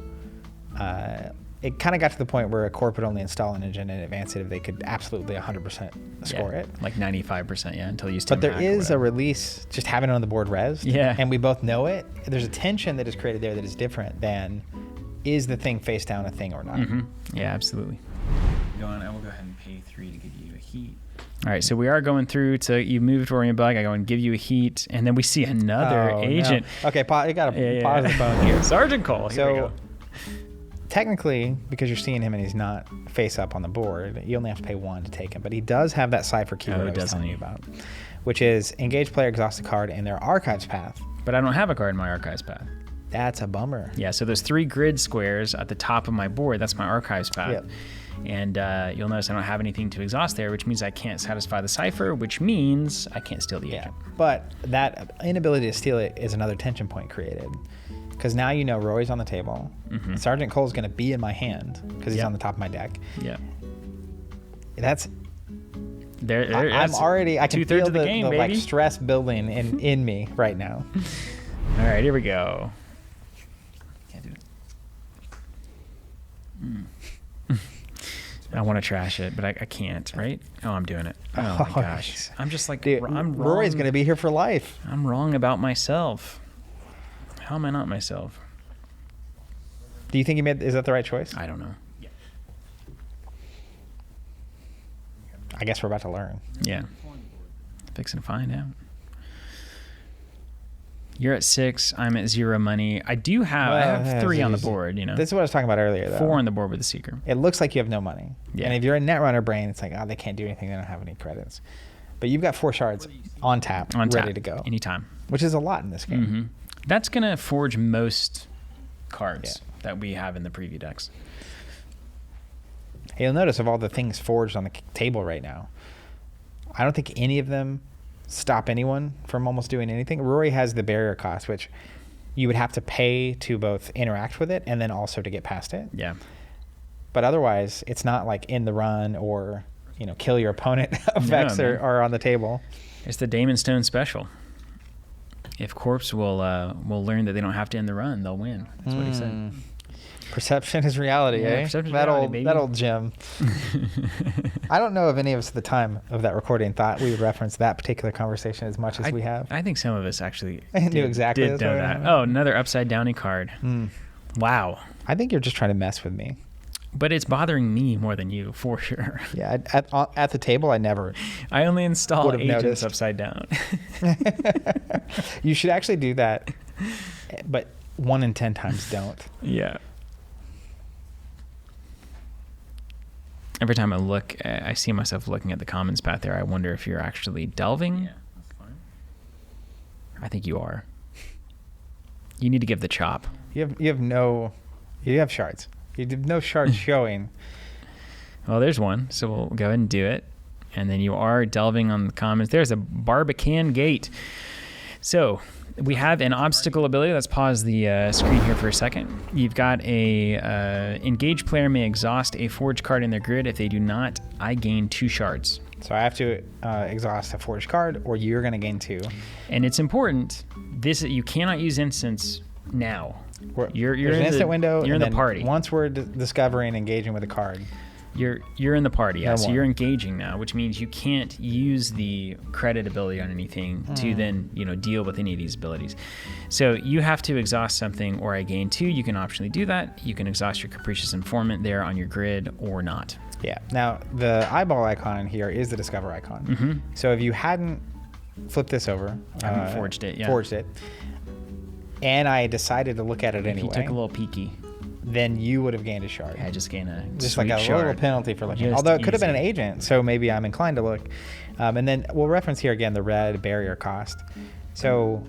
it kind of got to the point where a corp would only install an engine and advance it if they could absolutely 100% score it. Like 95%, yeah, until you But there is a release, just having it on the board res. Yeah. And we both know it. There's a tension that is created there that is different than is the thing face down a thing or not. Yeah, absolutely. Go on, I will go ahead and pay 3 to give you a heat. All right, so we are going through to you moved Orion Bug. I go and give you a heat, and then we see another agent. No. Okay, you got to pause the phone here. Sergeant Cole. Here we go. Technically, because you're seeing him and he's not face up on the board, you only have to pay 1 to take him. But he does have that cipher keyword I was telling you about, which is engage player exhausts a card in their archives path. But I don't have a card in my archives path. That's a bummer. Yeah, so there's 3 grid squares at the top of my board. That's my archives path. Yep. And you'll notice I don't have anything to exhaust there, which means I can't satisfy the cipher, which means I can't steal the agent. But that inability to steal it is another tension point created. Because now you know Roy's on the table. Sergeant Cole's going to be in my hand because he's on the top of my deck. Yeah. That's... I'm already... I can feel the game, baby. Like stress building in me right now. All right, here we go. Can't do it. I want to trash it, but I can't, right? Oh, I'm doing it. Oh, my gosh. I'm just like... Dude, I'm wrong. Rory's going to be here for life. I'm wrong about myself. How am I not myself? Do you think is that the right choice? I don't know. I guess we're about to learn. Yeah. Fixing to find out. You're at 6. I'm at 0 money. I have 3 on the board, you know. This is what I was talking about earlier, though. 4 on the board with the Seeker. It looks like you have no money. Yeah. And if you're a Netrunner brain, it's like, oh, they can't do anything. They don't have any credits. But you've got 4 shards on tap, ready to go. Anytime. Which is a lot in this game. That's going to forge most cards that we have in the preview decks. You'll notice of all the things forged on the table right now, I don't think any of them stop anyone from almost doing anything. Rory has the barrier cost, which you would have to pay to both interact with it and then also to get past it. Yeah. But otherwise, it's not like in the run or, kill your opponent effects are on the table. It's the Damon Stone special. If Corpse will learn that they don't have to end the run, they'll win. That's what he said. Perception is reality, eh? Perception is that reality, old baby. That old Jim. I don't know if any of us at the time of that recording thought we would reference that particular conversation as much as we have. I think some of us actually knew exactly did know that. Oh, another upside downy card. Wow. I think you're just trying to mess with me. But it's bothering me more than you, for sure. Yeah, at the table, I only install agents noticed. Upside down. You should actually do that, but 1 in 10 times don't. Yeah. Every time I look, I see myself looking at the commons path there. I wonder if you're actually delving. Yeah, that's fine. I think you are. You need to give the chop. You have shards. You have no shards showing. Well, there's one, so we'll go ahead and do it. And then you are delving on the commons. There's a Barbican Gate. So we have an obstacle ability. Let's pause the screen here for a second. You've got a engaged player may exhaust a forged card in their grid. If they do not, I gain 2 shards. So I have to exhaust a forged card, or you're going to gain 2. And it's important. You cannot use instance now. You're There's in an instant window. You're in the party. Once we're discovering engaging with a card, you're in the party. Yeah, so more. you're engaging now, which means you can't use the credit ability on anything to then deal with any of these abilities. So you have to exhaust something, or I gain 2. You can optionally do that. You can exhaust your Capricious Informant there on your grid, or not. Yeah. Now the eyeball icon here is the discover icon. So if you hadn't flipped this over, I haven't forged it. Yeah. Forged it. and I decided to look at it If anyway, you took a little peeky, then you would have gained a shard. I just gain a Just like a shard. little penalty for looking. Just Although it could have been an easy. agent, so maybe I'm inclined to look. And then we'll reference here again the red barrier cost. So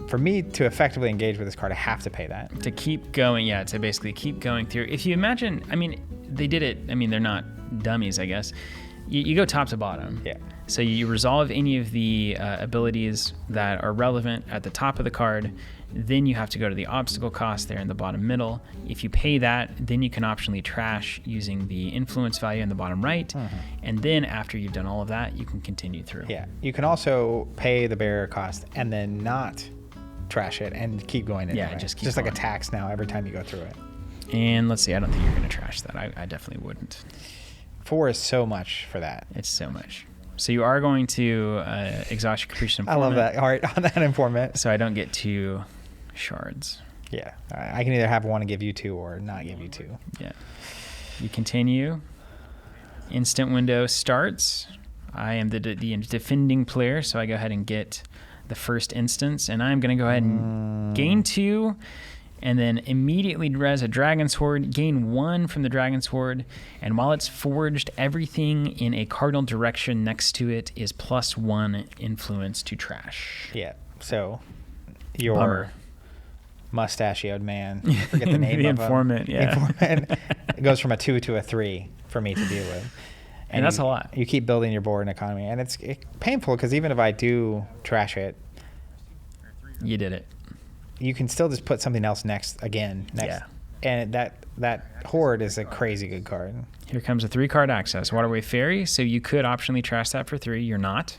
for me to effectively engage with this card, I have to pay that. To keep going, yeah, to basically keep going through. If you imagine, I mean, they did it, I mean, they're not dummies, I guess. You go top to bottom. Yeah. So you resolve any of the abilities that are relevant at the top of the card. Then you have to go to the obstacle cost there in the bottom middle. If you pay that, then you can optionally trash using the influence value in the bottom right. And then after you've done all of that, you can continue through. Yeah. You can also pay the barrier cost and then not trash it and keep going anyway. Yeah, just keep Just like a going. tax now every time you go through it. And let's see, I don't think you're going to trash that. I definitely wouldn't. 4 is so much for that. It's so much. So you are going to exhaust your capricious I informant. love that art on that informant. So I don't get 2 shards. Yeah. I can either have one and give you 2 or not give you 2. Yeah. You continue. Instant window starts. I am the defending player, so I go ahead and get the first instance, and I'm going to go ahead and gain 2, and then immediately res a dragon sword, gain 1 from the dragon sword, and while it's forged, everything in a cardinal direction next to it is +1 influence to trash. Yeah. So your Bummer. mustachioed man, I forget the name The of him. informant, yeah. Informant. It goes from a 2 to a 3 for me to deal with. And that's a lot. You keep building your board and economy, and it's painful because even if I do trash it, You did it. you can still just put something else next. Yeah. And that horde is a crazy good card. Here comes a 3-card access. Waterway Fairy, so you could optionally trash that for 3. You're not.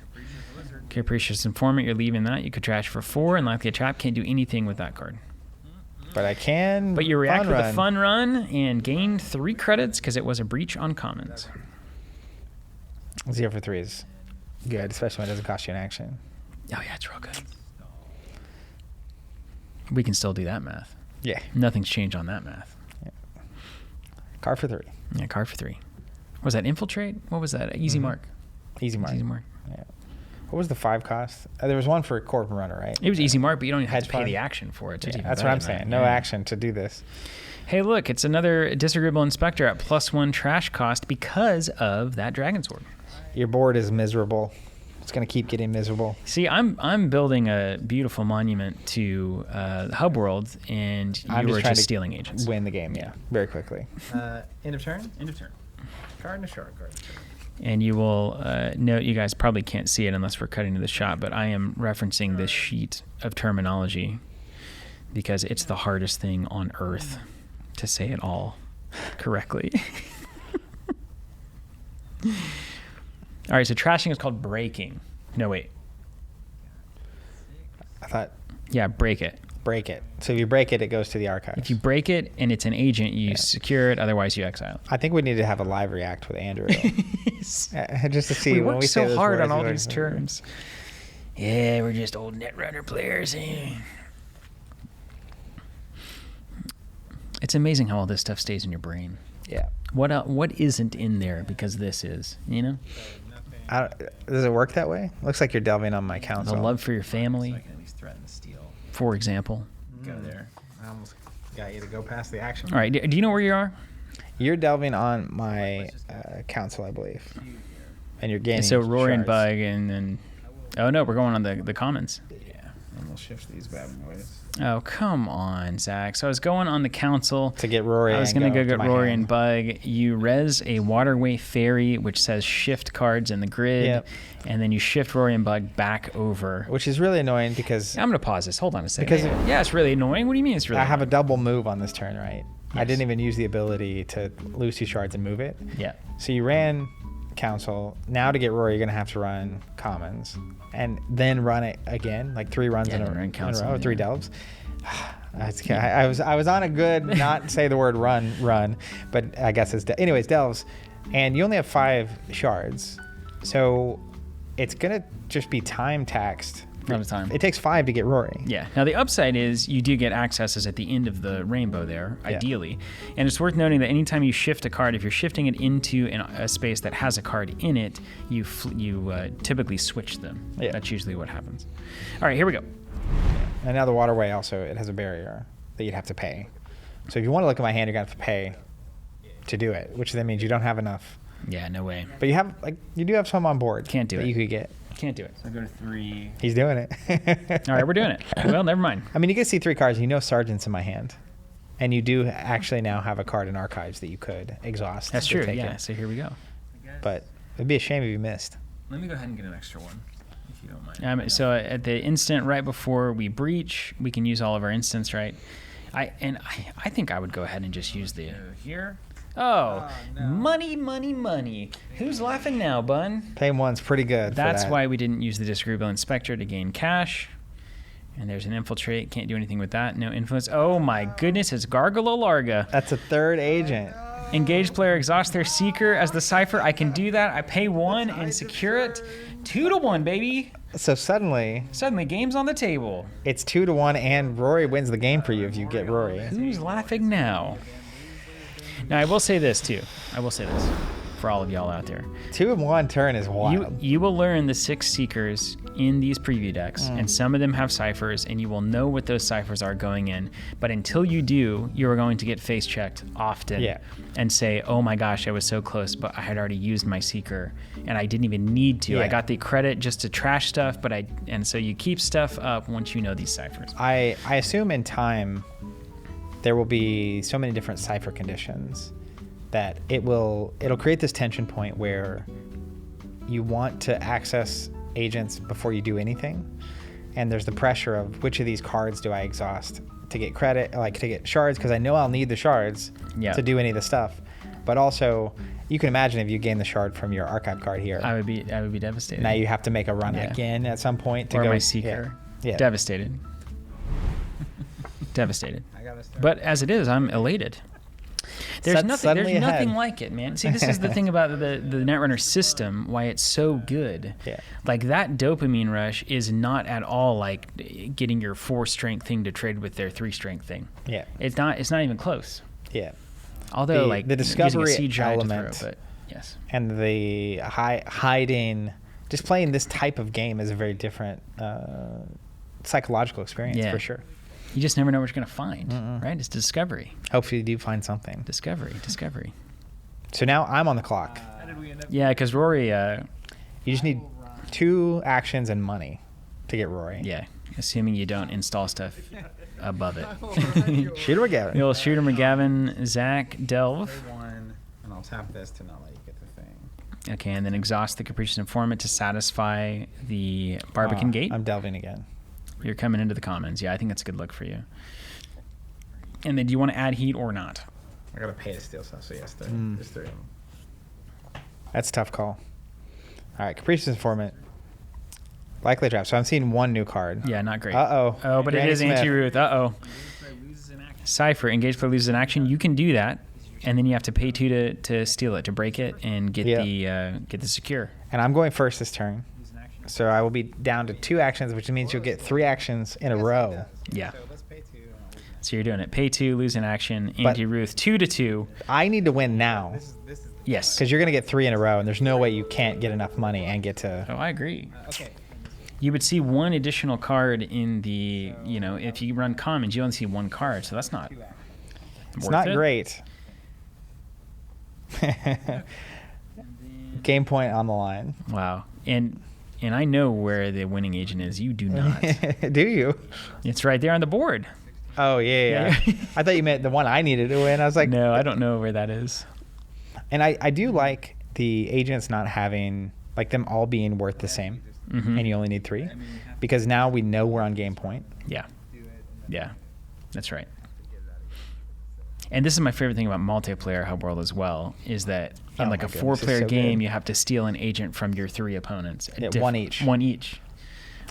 Capricious Informant, you're leaving that. You could trash for 4, and Likely a Trap can't do anything with that card. But I can. But you react with a run. fun run and gain 3 credits because it was a breach on commons. 0 for 3 is good, especially when it doesn't cost you an action. Oh, yeah, it's real good. We can still do that math. Yeah. Nothing's changed on that math. Card for 3. Yeah, card for 3. Was that Infiltrate? What was that? Easy Mark. Easy mark. Easy Mark. Yeah. What was the 5 cost? There was one for Corp Runner, right? It was Easy Mark, but you don't even have to Hedge pay fund. the action for it. So it's Yeah, even that's better what I'm than saying. that. No Yeah. action to do this. Hey, look, it's another Disagreeable Inspector at +1 trash cost because of that Dragon Sword. Your board is miserable. It's going to keep getting miserable. See, I'm building a beautiful monument to Hubworld, and I'm you were trying just to stealing agents. Win the game, yeah, very quickly. End of turn? End of turn. Card and a short card. And you will note, you guys probably can't see it unless we're cutting to the shot, but I am referencing this sheet of terminology because it's the hardest thing on earth to say it all correctly. All right, so trashing is called breaking. No, wait. I thought Yeah, break it. break it. So if you break it, it goes to the archives. If you break it and it's an agent, you secure it. Otherwise, you exile I think we need to have a live react with Andrew. it. Just to see We when work we say so those hard words, on all we're these like, terms. Yeah, we're just old Netrunner players. It's amazing how all this stuff stays in your brain. Yeah. What isn't in there because this is, you know? Does it work that way? Looks like you're delving on my The counsel. love for your family, So I can at least threaten to steal. for example. Go there. I almost got you to go past the action. All right, do you know where you are? You're delving on my counsel, I believe. And you're gaining So Rory and shards. Bug and then... Oh, no, we're going on the commons. Yeah. And we'll shift these bad boys. Oh, come on, Zach. So I was going on the council. To get Rory I was and going to go go to get my Rory hand. and Bug. You res a Waterway Fairy, which says shift cards in the grid. Yep. And then you shift Rory and Bug back over. Which is really annoying because I'm going to pause this. Hold on a second. Because yeah, it's really annoying. What do you mean it's really I have a annoying? double move on this turn, right? I Yes. didn't even use the ability to lose 2 shards and move it. Yeah. So you ran council. Now to get Rory, you're going to have to run commons. And then run it again, like 3 runs Yeah, in a then run in a council, row, 3 yeah. delves. I was on a good not say the word run, but I guess it's anyways delves, and you only have 5 shards, so it's gonna just be time taxed. Not a time. It takes 5 to get Rory. Yeah. Now the upside is you do get accesses at the end of the rainbow there, Yeah. ideally, and it's worth noting that anytime you shift a card, if you're shifting it into a space that has a card in it, you typically switch them. Yeah. That's usually what happens. All right, here we go. And now the waterway also, it has a barrier that you'd have to pay. So if you want to look at my hand, you're going to have to pay to do it, which then means you don't have enough. Yeah, no way. But you do have some on board. Can't do that it. You could get. Can't do it. So I go to 3. He's doing it. All right, we're doing it. Well, never mind. I mean, you can see 3 cards. You know Sergeant's in my hand. And you do actually now have a card in Archives that you could exhaust. That's to true. take Yeah. it. So here we go. But it'd be a shame if you missed. Let me go ahead and get an extra one, if you don't mind. So at the instant right before we breach, we can use all of our instants, right? I think I would go ahead and just use the Here. Oh, no. money. Who's laughing now, Bun? Paying 1's pretty good. That's for that. why we didn't use the Disagreeable Inspector to gain cash. And there's an Infiltrate. Can't do anything with that. No influence. Oh my goodness, it's Gargalo Larga. That's a 3rd agent. Engaged player exhausts their Seeker as the Cipher. I can do that. I pay 1 and secure it. 2-1, baby. So suddenly, Game's on the table. it's 2-1, and Rory wins the game for you if you get Rory. Who's laughing now? Now, I will say this, too. For all of y'all out there. 2-1 turn is wild. You will learn the 6 Seekers in these preview decks, and some of them have ciphers, and you will know what those ciphers are going in. But until you do, you are going to get face checked often and say, oh my gosh, I was so close, but I had already used my Seeker, and I didn't even need to. Yeah. I got the credit just to trash stuff, and so you keep stuff up once you know these ciphers. I assume in time there will be so many different cipher conditions that it'll create this tension point where you want to access agents before you do anything, and there's the pressure of which of these cards do I exhaust to get credit, like to get shards, because I know I'll need the shards to do any of the stuff. But also, you can imagine if you gain the shard from your archive card here, I would be devastated. now you have to make a run again at some point to or go. my Seeker. Yeah. Devastated. Devastated. I gotta start. But as it is, I'm elated. There's Suddenly nothing ahead. like it, man. See, this is the thing about the Netrunner system, why it's so good. Yeah. Like that dopamine rush is not at all like getting your 4 strength thing to trade with their 3 strength thing. Yeah. It's not even close. Yeah. Although The using a discovery siege giant to element. throw, but yes. And the hiding, just playing this type of game is a very different psychological experience for sure. You just never know what you're going to find, right? It's discovery. Hopefully you do find something. Discovery. So now I'm on the clock. How did we end up? Yeah, because Rory, You just need 2 actions and money to get Rory. yeah, assuming you don't install stuff above it. Shooter McGavin. The old Shooter McGavin, Zach, Delve. Play 1, and I'll tap this to not let you get the thing. Okay, and then exhaust the Capricious Informant to satisfy the Barbican Gate. I'm delving again. You're coming into the commons. Yeah, I think that's a good look for you. And then do you want to add heat or not? I gotta pay to steal stuff, so yes, there's 3 of them. That's a tough call. All right, Capricious Informant. Likely trap. So I'm seeing 1 new card. Yeah, not great. Uh-oh. Oh, but Granny it is Smith. Anti-Ruth. Uh-oh. Cypher, engaged player loses an action. You can do that, and then you have to pay 2 to steal it, to break it, and get the secure. And I'm going first this turn. So I will be down to 2 actions, which means you'll get 3 actions in a row. Yeah. So let's pay 2. And I'll lose So you're doing it. Pay 2, lose an action. But- Anti-Ruth, 2-2. I need to win now this is Yes. because you're going to get 3 in a row, and there's no way you can't get enough money and get to. Oh, I agree. okay. You would see 1 additional card in the, if you run commons, you only see 1 card, so that's not It's worth not it. great. Game point on the line. Wow. And I know where the winning agent is. You do not. Do you? It's right there on the board. Oh, yeah. I thought you meant the one I needed to win. I was like, No, I don't know where that is. And I do like the agents not having, like them all being worth the same, Mhm. and you only need 3, because now we know we're on game point. Yeah. Yeah. That's right. And this is my favorite thing about multiplayer Hubworld as well, is that in Oh like my a goodness, it's 4-player so game, good. you have to steal an agent from your 3 opponents. Yeah, 1 each. 1 each.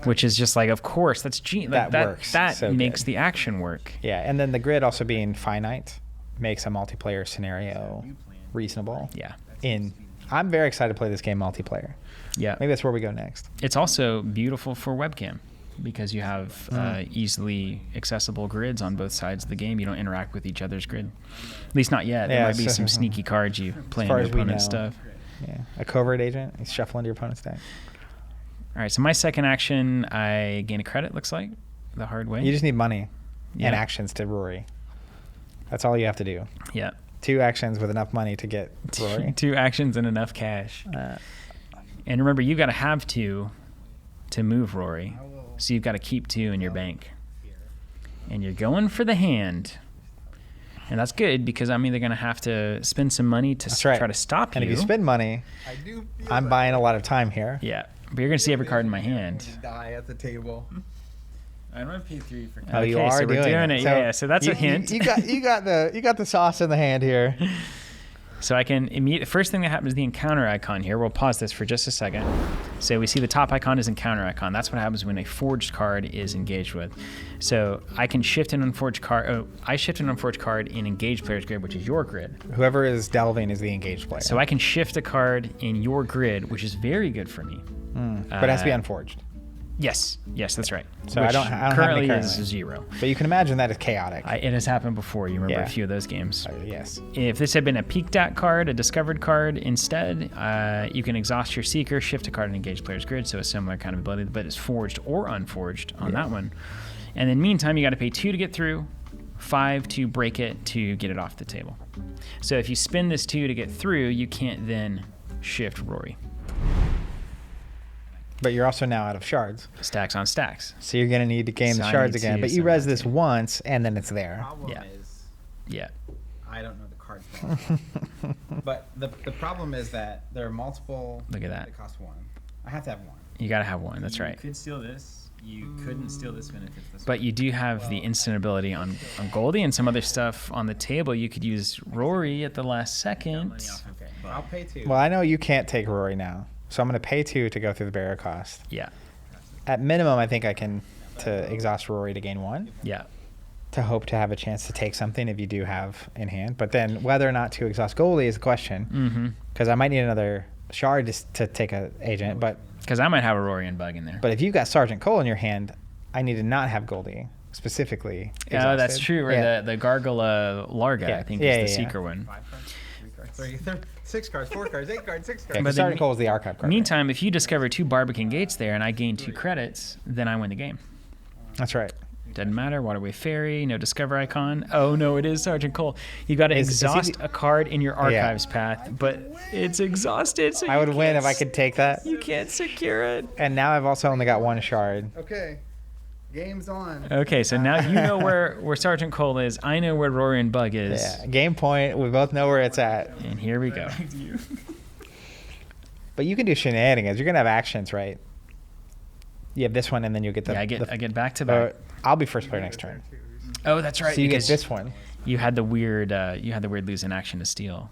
Which is just like, of course, that's That that works That so makes good. the action work. Yeah, and then the grid also being finite makes a multiplayer scenario reasonable. Yeah. I'm very excited to play this game multiplayer. Yeah. Maybe that's where we go next. It's also beautiful for webcam because you have easily accessible grids on both sides of the game. You don't interact with each other's grid. At least not yet. There Yeah, might be so- some sneaky cards you play far in your as we opponent's know. stuff. Yeah, a covert agent. You shuffle into your opponent's deck. All right, so my second action, I gain a credit, looks like. the hard way. You just need money Yeah. and actions to Rory. That's all you have to do. Yeah. 2 actions with enough money to get Rory. 2 actions and enough cash. And remember, you got to have 2 to move Rory. So you've got to keep 2 in your bank. And you're going for the hand. And that's good because I'm either going to have to spend some money to That's right. try to stop And you. if you spend money, I do. I'm buying a lot of time here. Yeah. But you're going to see every card in my hand. Die at the table. I don't have P3 for. Oh, you Okay, are so we're doing it. So Yeah, so that's a hint. You got the sauce in the hand here. So I can immediately, first thing that happens is the encounter icon here. We'll pause this for just a second. So we see the top icon is encounter icon. That's what happens when a forged card is engaged with. So I can shift an unforged card. Oh, I shift an unforged card in engaged player's grid, which is your grid. Whoever is delving is the engaged player. So I can shift a card in your grid, which is very good for me. But it has to be unforged. Yes, that's right. So Which I don't have currently any is currently. 0. But you can imagine that is chaotic. It has happened before. You remember Yeah. a few of those games. Yes. If this had been a peeked at card, a discovered card instead, you can exhaust your seeker, shift a card, and engage player's grid. So a similar kind of ability, but it's forged or unforged on that one. And then meantime, you got to pay 2 to get through, 5 to break it to get it off the table. So if you spend this 2 to get through, you can't then shift Rory. But you're also now out of shards. Stacks on stacks. So you're going to need to gain So the I shards need again. to, But so you I res need this to. once, and then it's there. Problem Yeah. is, Yeah. I don't know the cards. But the problem is that there are multiple. Look at that. That cost 1. I have to have 1. You got to have 1. That's You right. could steal this. You couldn't steal this one if it's this But you do have the instant ability on Goldie and some other stuff on the table. You could use Rory at the last second. money off of Okay. but I'll pay 2. Well, I know you can't take Rory now. So I'm going to pay 2 to go through the barrier cost. Yeah. At minimum, I think I can to exhaust Rory to gain 1. Yeah. To hope to have a chance to take something if you do have in hand. But then whether or not to exhaust Goldie is a question. Mm-hmm. Because I might need another shard to take a agent. But Because I might have a Rory and Bug in there. if you've got Sergeant Cole in your hand, I need to not have Goldie specifically. Oh, that's exhausted. true. Or Yeah. the Gargula Larga, Yeah. I think, Yeah, is the yeah, seeker one. 5 cards, 3 cards, 3 cards, 6 cards, 4 cards, 8 cards, 6 Okay, cards. But 'cause then Sergeant Cole is the archive card. Meantime, if you discover 2 Barbican Gates there and I gain 2 credits, then I win the game. That's right. Doesn't matter. Waterway Fairy, no Discover icon. Oh, no, it is Sergeant Cole. You got to Is he exhaust the- a card in your archives path, but it's exhausted. So I you would win can't if I could take that. You can't secure it. And now I've also only got 1 shard. Okay. Game's on. Okay, so now you know where Sergeant Cole is. I know where Rory and Bug is. Yeah. Game point. We both know where it's at. And here we go. But you can do shenanigans. You're gonna have actions, right? You have this one, and then you get the. Yeah, I get back to the back. I'll be first player next turn. Oh, that's right. So you get because this one. You had the weird lose in action to steal.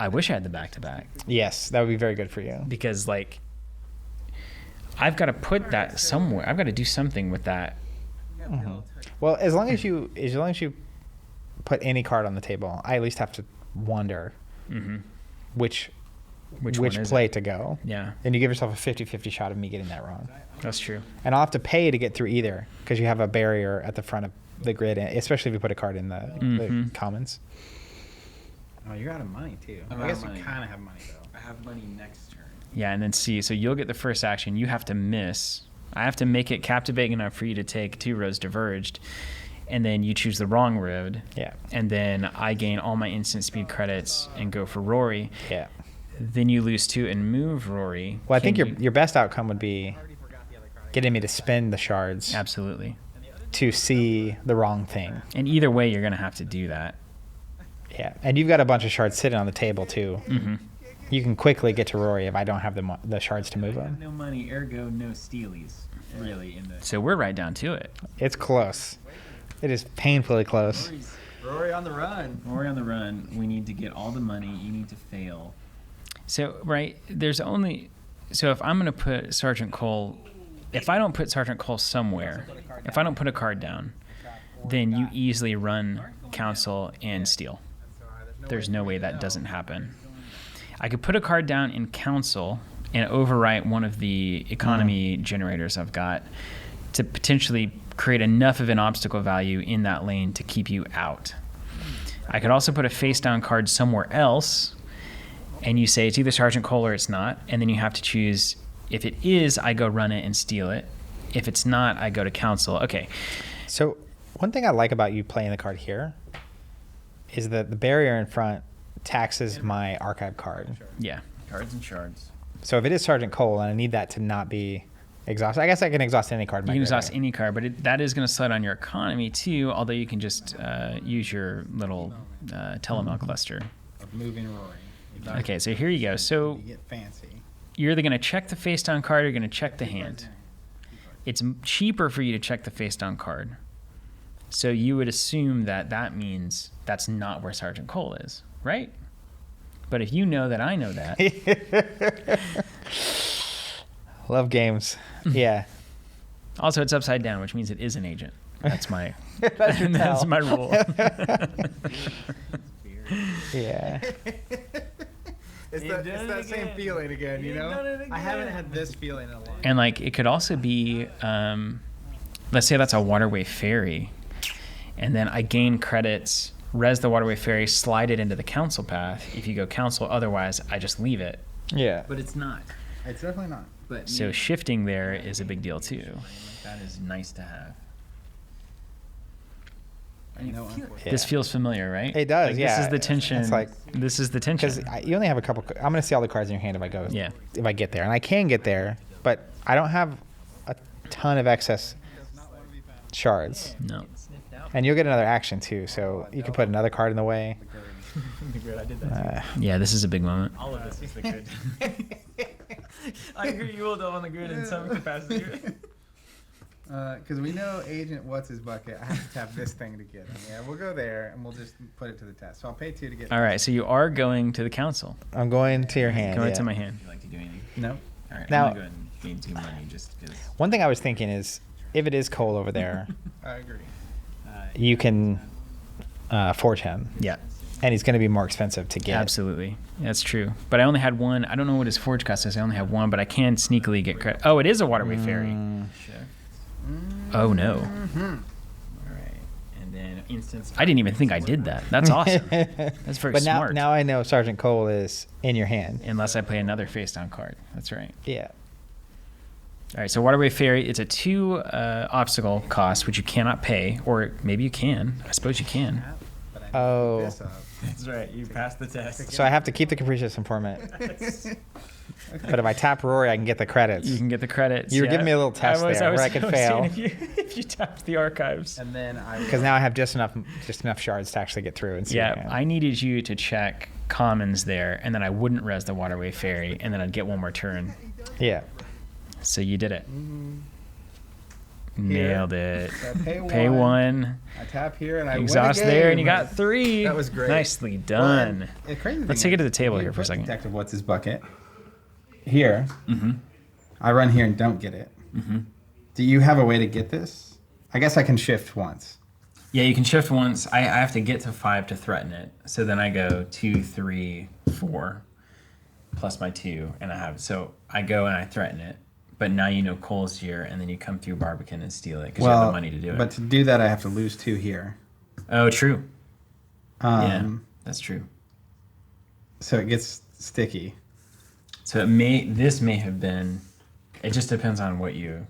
I wish I had the back to back Yes, that would be very good for you. because like I've got to put that somewhere. I've got to do something with that. Well, as long as you put any card on the table, I at least have to wonder Mm-hmm. which Which one is play it? to go. Yeah, And you give yourself a 50-50 shot of me getting that wrong. that's true. And I'll have to pay to get through either because you have a barrier at the front of the grid, especially if you put a card in the Mhm. commons. Oh, you're out of money too. I'm I out guess of you money. kind of have money though. I have money next turn. Yeah, and then see. So you'll get the first action. You have to miss. I have to make it captivating enough for you to take 2 roads diverged, and then you choose the wrong road. Yeah. And then I gain all my instant speed credits and go for Rory. Yeah. Then you lose 2 and move Rory. Well, I think Can you- your best outcome would be getting me to spend the shards Absolutely. to see the wrong thing. And either way, you're going to have to do that. Yeah. And you've got a bunch of shards sitting on the table too. Mm-hmm. You can quickly get to Rory if I don't have the shards to move I have him. no money, ergo no steelies. Really, in the So we're right down to it. It's close. It is painfully close. Rory on the run. Rory on the run. We need to get all the money. You need to fail. So, right, there's only. So if I'm going to put Sergeant Cole. If I don't put Sergeant Cole somewhere, if I don't put a card down, then you easily run Council and Steal. There's no way that doesn't happen. I could put a card down in Council and overwrite one of the economy generators I've got to potentially create enough of an obstacle value in that lane to keep you out. I could also put a face down card somewhere else, and you say it's either Sergeant Cole or it's not, and then you have to choose. If it is, I go run it and steal it. If it's not, I go to council. Okay. So one thing I like about you playing the card here is that the barrier in front taxes my archive card. Yeah. Cards and shards. So if it is Sergeant Cole and I need that to not be exhausted, I guess I can exhaust any card. You can exhaust any card, but that is going to slide on your economy too, although you can just use your little telemail cluster. Of moving Rory. Okay, so here you go. So You get fancy. you're either going to check the face down card or you're going to check the hand. It's cheaper for you to check the face down card. So you would assume that that means that's not where Sergeant Cole is, right? But if you know that I know that. Love games. Yeah. Also, it's upside down, which means it is an agent. That's my That's your that's tell. my rule. Yeah. It's You've done it that same again. feeling again, you You've know? done it I haven't again. had this feeling in a long time. And like it could also be, let's say that's a waterway ferry, and then I gain credits, res the waterway ferry, slide it into the council path. If you go council, otherwise I just leave it. Yeah. But it's not. It's definitely not. But So shifting there is a big deal too. that is nice to have. I know, unfortunately. This feels familiar, right? It does, Like, yeah. This is the tension. It's like- this is the tension. Because you only have a couple. I'm going to see all the cards in your hand if I go. Yeah. If I get there, and I can get there, but I don't have a ton of excess shards, No. and you'll get another action too. So you can put another card in the way. I did that. Yeah, this is a big moment. All of this is the grid. I agree. You will go on the grid in some capacity. Because we know Agent What's His Bucket. I have to tap this thing to get him. Yeah, we'll go there and we'll just put it to the test. So I'll pay 2 to get. All right, so you are going to the council. I'm going to your hand. Going yeah. to my hand. Would you like to do anything? No. All right. Now- I'm gonna go ahead and gain 2 money just because. One thing I was thinking is, if it is Cole over there, I agree. you can forge him, Yeah, and he's going to be more expensive to get. absolutely. That's true. But I only had one. I don't know what his forge cost is. I only have one, but I can sneakily get credit. Oh, it is a waterway ferry. Sure. Oh, no. All right. And then instance. I didn't even think I did that. That's awesome. That's very But now, smart. now I know Sergeant Cole is in your hand. Unless I play another face down card. That's right. Yeah. All right, so Waterway Ferry, it's a 2 obstacle cost, which you cannot pay, or maybe you can. I suppose you can. But I need to Oh. pick this up. That's right. You passed the test. So I have to keep the capricious informant. But if I tap Rory, I can get the credits. You can get the credits. You were giving me a little test there where I could fail. saying if you tapped the archives. And then I. Because now I have just enough shards to actually get through and see. Yeah, I needed you to check commons there, and then I wouldn't res the Waterway Ferry, and then I'd get one more turn. Yeah. So you did it. Here. Nailed it. So I pay Pay one. one. I tap here and I win Exhaust a there, and you game. got 3. That was great. Nicely Well, and done. the crazy Let's thing take it to is, the table if here you for a put second. Detective What's His Bucket. Here. Mm-hmm. I run here and don't get it. Mm-hmm. Do you have a way to get this? I guess I can shift once. Yeah, you can shift once. I have to get to 5 to threaten it. So then I go 2, 3, 4, plus my 2, and I have. So I go and I threaten it. But now you know Cole's here, and then you come through Barbican and steal it because you have the money to do it. But to do that, I have to lose 2 here. Oh, true. Yeah, Um, that's true. So it gets sticky. So this may have been. It just depends on what you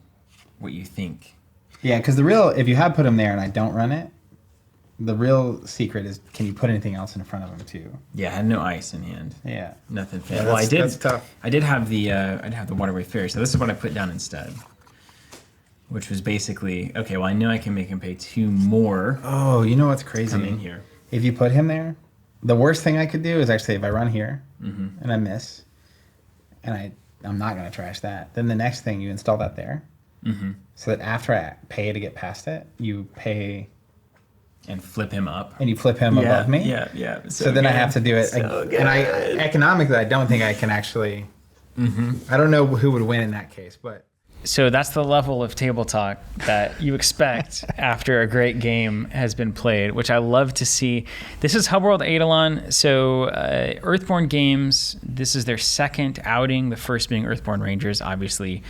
think. Yeah, because if you have put him there and I don't run it, the real secret is, can you put anything else in front of him too? Yeah, I had no ice in hand. Yeah. Nothing. Yeah, Well, I did. That's tough. I did have the Waterway Ferry, so this is what I put down instead, which was basically okay. Well, I know I can make him pay 2 more. Oh, you know what's crazy? Come in here. If you put him there, the worst thing I could do is actually if I run here Mm-hmm. and I miss, and I'm not gonna trash that. Then the next thing you install that there, Mm-hmm. so that after I pay to get past it, you pay And flip him up. and you flip him above me. Yeah. So then I have to do it, So and I economically I don't think I can actually. I don't know who would win in that case, but So that's the level of table talk that you expect after a great game has been played, which I love to see. This is Hubworld Aidalon. So Earthborn Games, this is their second outing, the first being Earthborn Rangers, obviously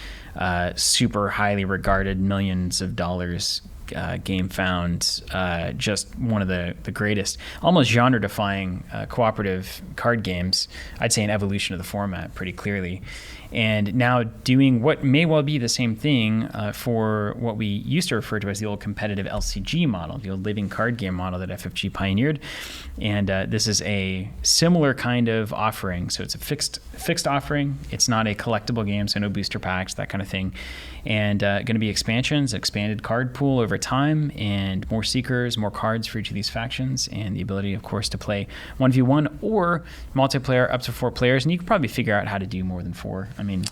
super highly regarded, millions of dollars game found, just one of the greatest, almost genre-defying cooperative card games. I'd say an evolution of the format pretty clearly. and now doing what may well be the same thing for what we used to refer to as the old competitive LCG model, the old living card game model that FFG pioneered. And this is a similar kind of offering. So it's a fixed offering. It's not a collectible game, so no booster packs, that kind of thing. And going to be expansions, expanded card pool over time, and more seekers, more cards for each of these factions, and the ability, of course, to play 1v1 or multiplayer up to 4 players. And you can probably figure out how to do more than 4. I mean,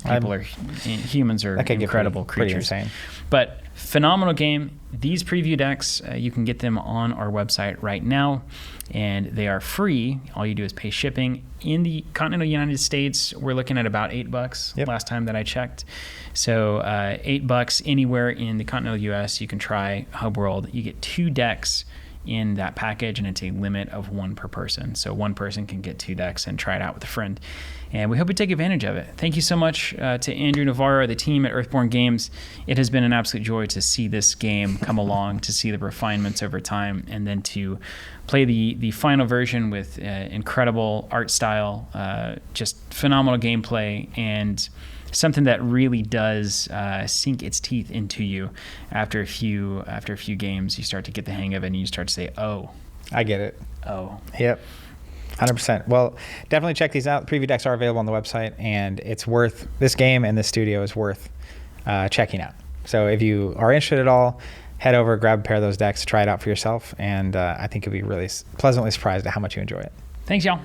humans are incredible creatures. Pretty insane. But phenomenal game. These preview decks, you can get them on our website right now, and they are free. All you do is pay shipping. In the continental United States, we're looking at about $8 last time that I checked. So $8 anywhere in the continental US. You can try Hubworld. You get 2 decks in that package, and it's a limit of 1 per person. So 1 person can get 2 decks and try it out with a friend. And we hope you take advantage of it. Thank you so much to Andrew Navarro, the team at Earthborn Games. It has been an absolute joy to see this game come along, to see the refinements over time, and then to play the final version with incredible art style, just phenomenal gameplay, and something that really does sink its teeth into you after a few games. You start to get the hang of it, and you start to say, "Oh, I get it." Oh, yep. 100%. Well, definitely check these out. The preview decks are available on the website, and it's worth, this game and this studio is worth checking out. So if you are interested at all, head over, grab a pair of those decks, try it out for yourself, and I think you'll be really pleasantly surprised at how much you enjoy it. Thanks, y'all.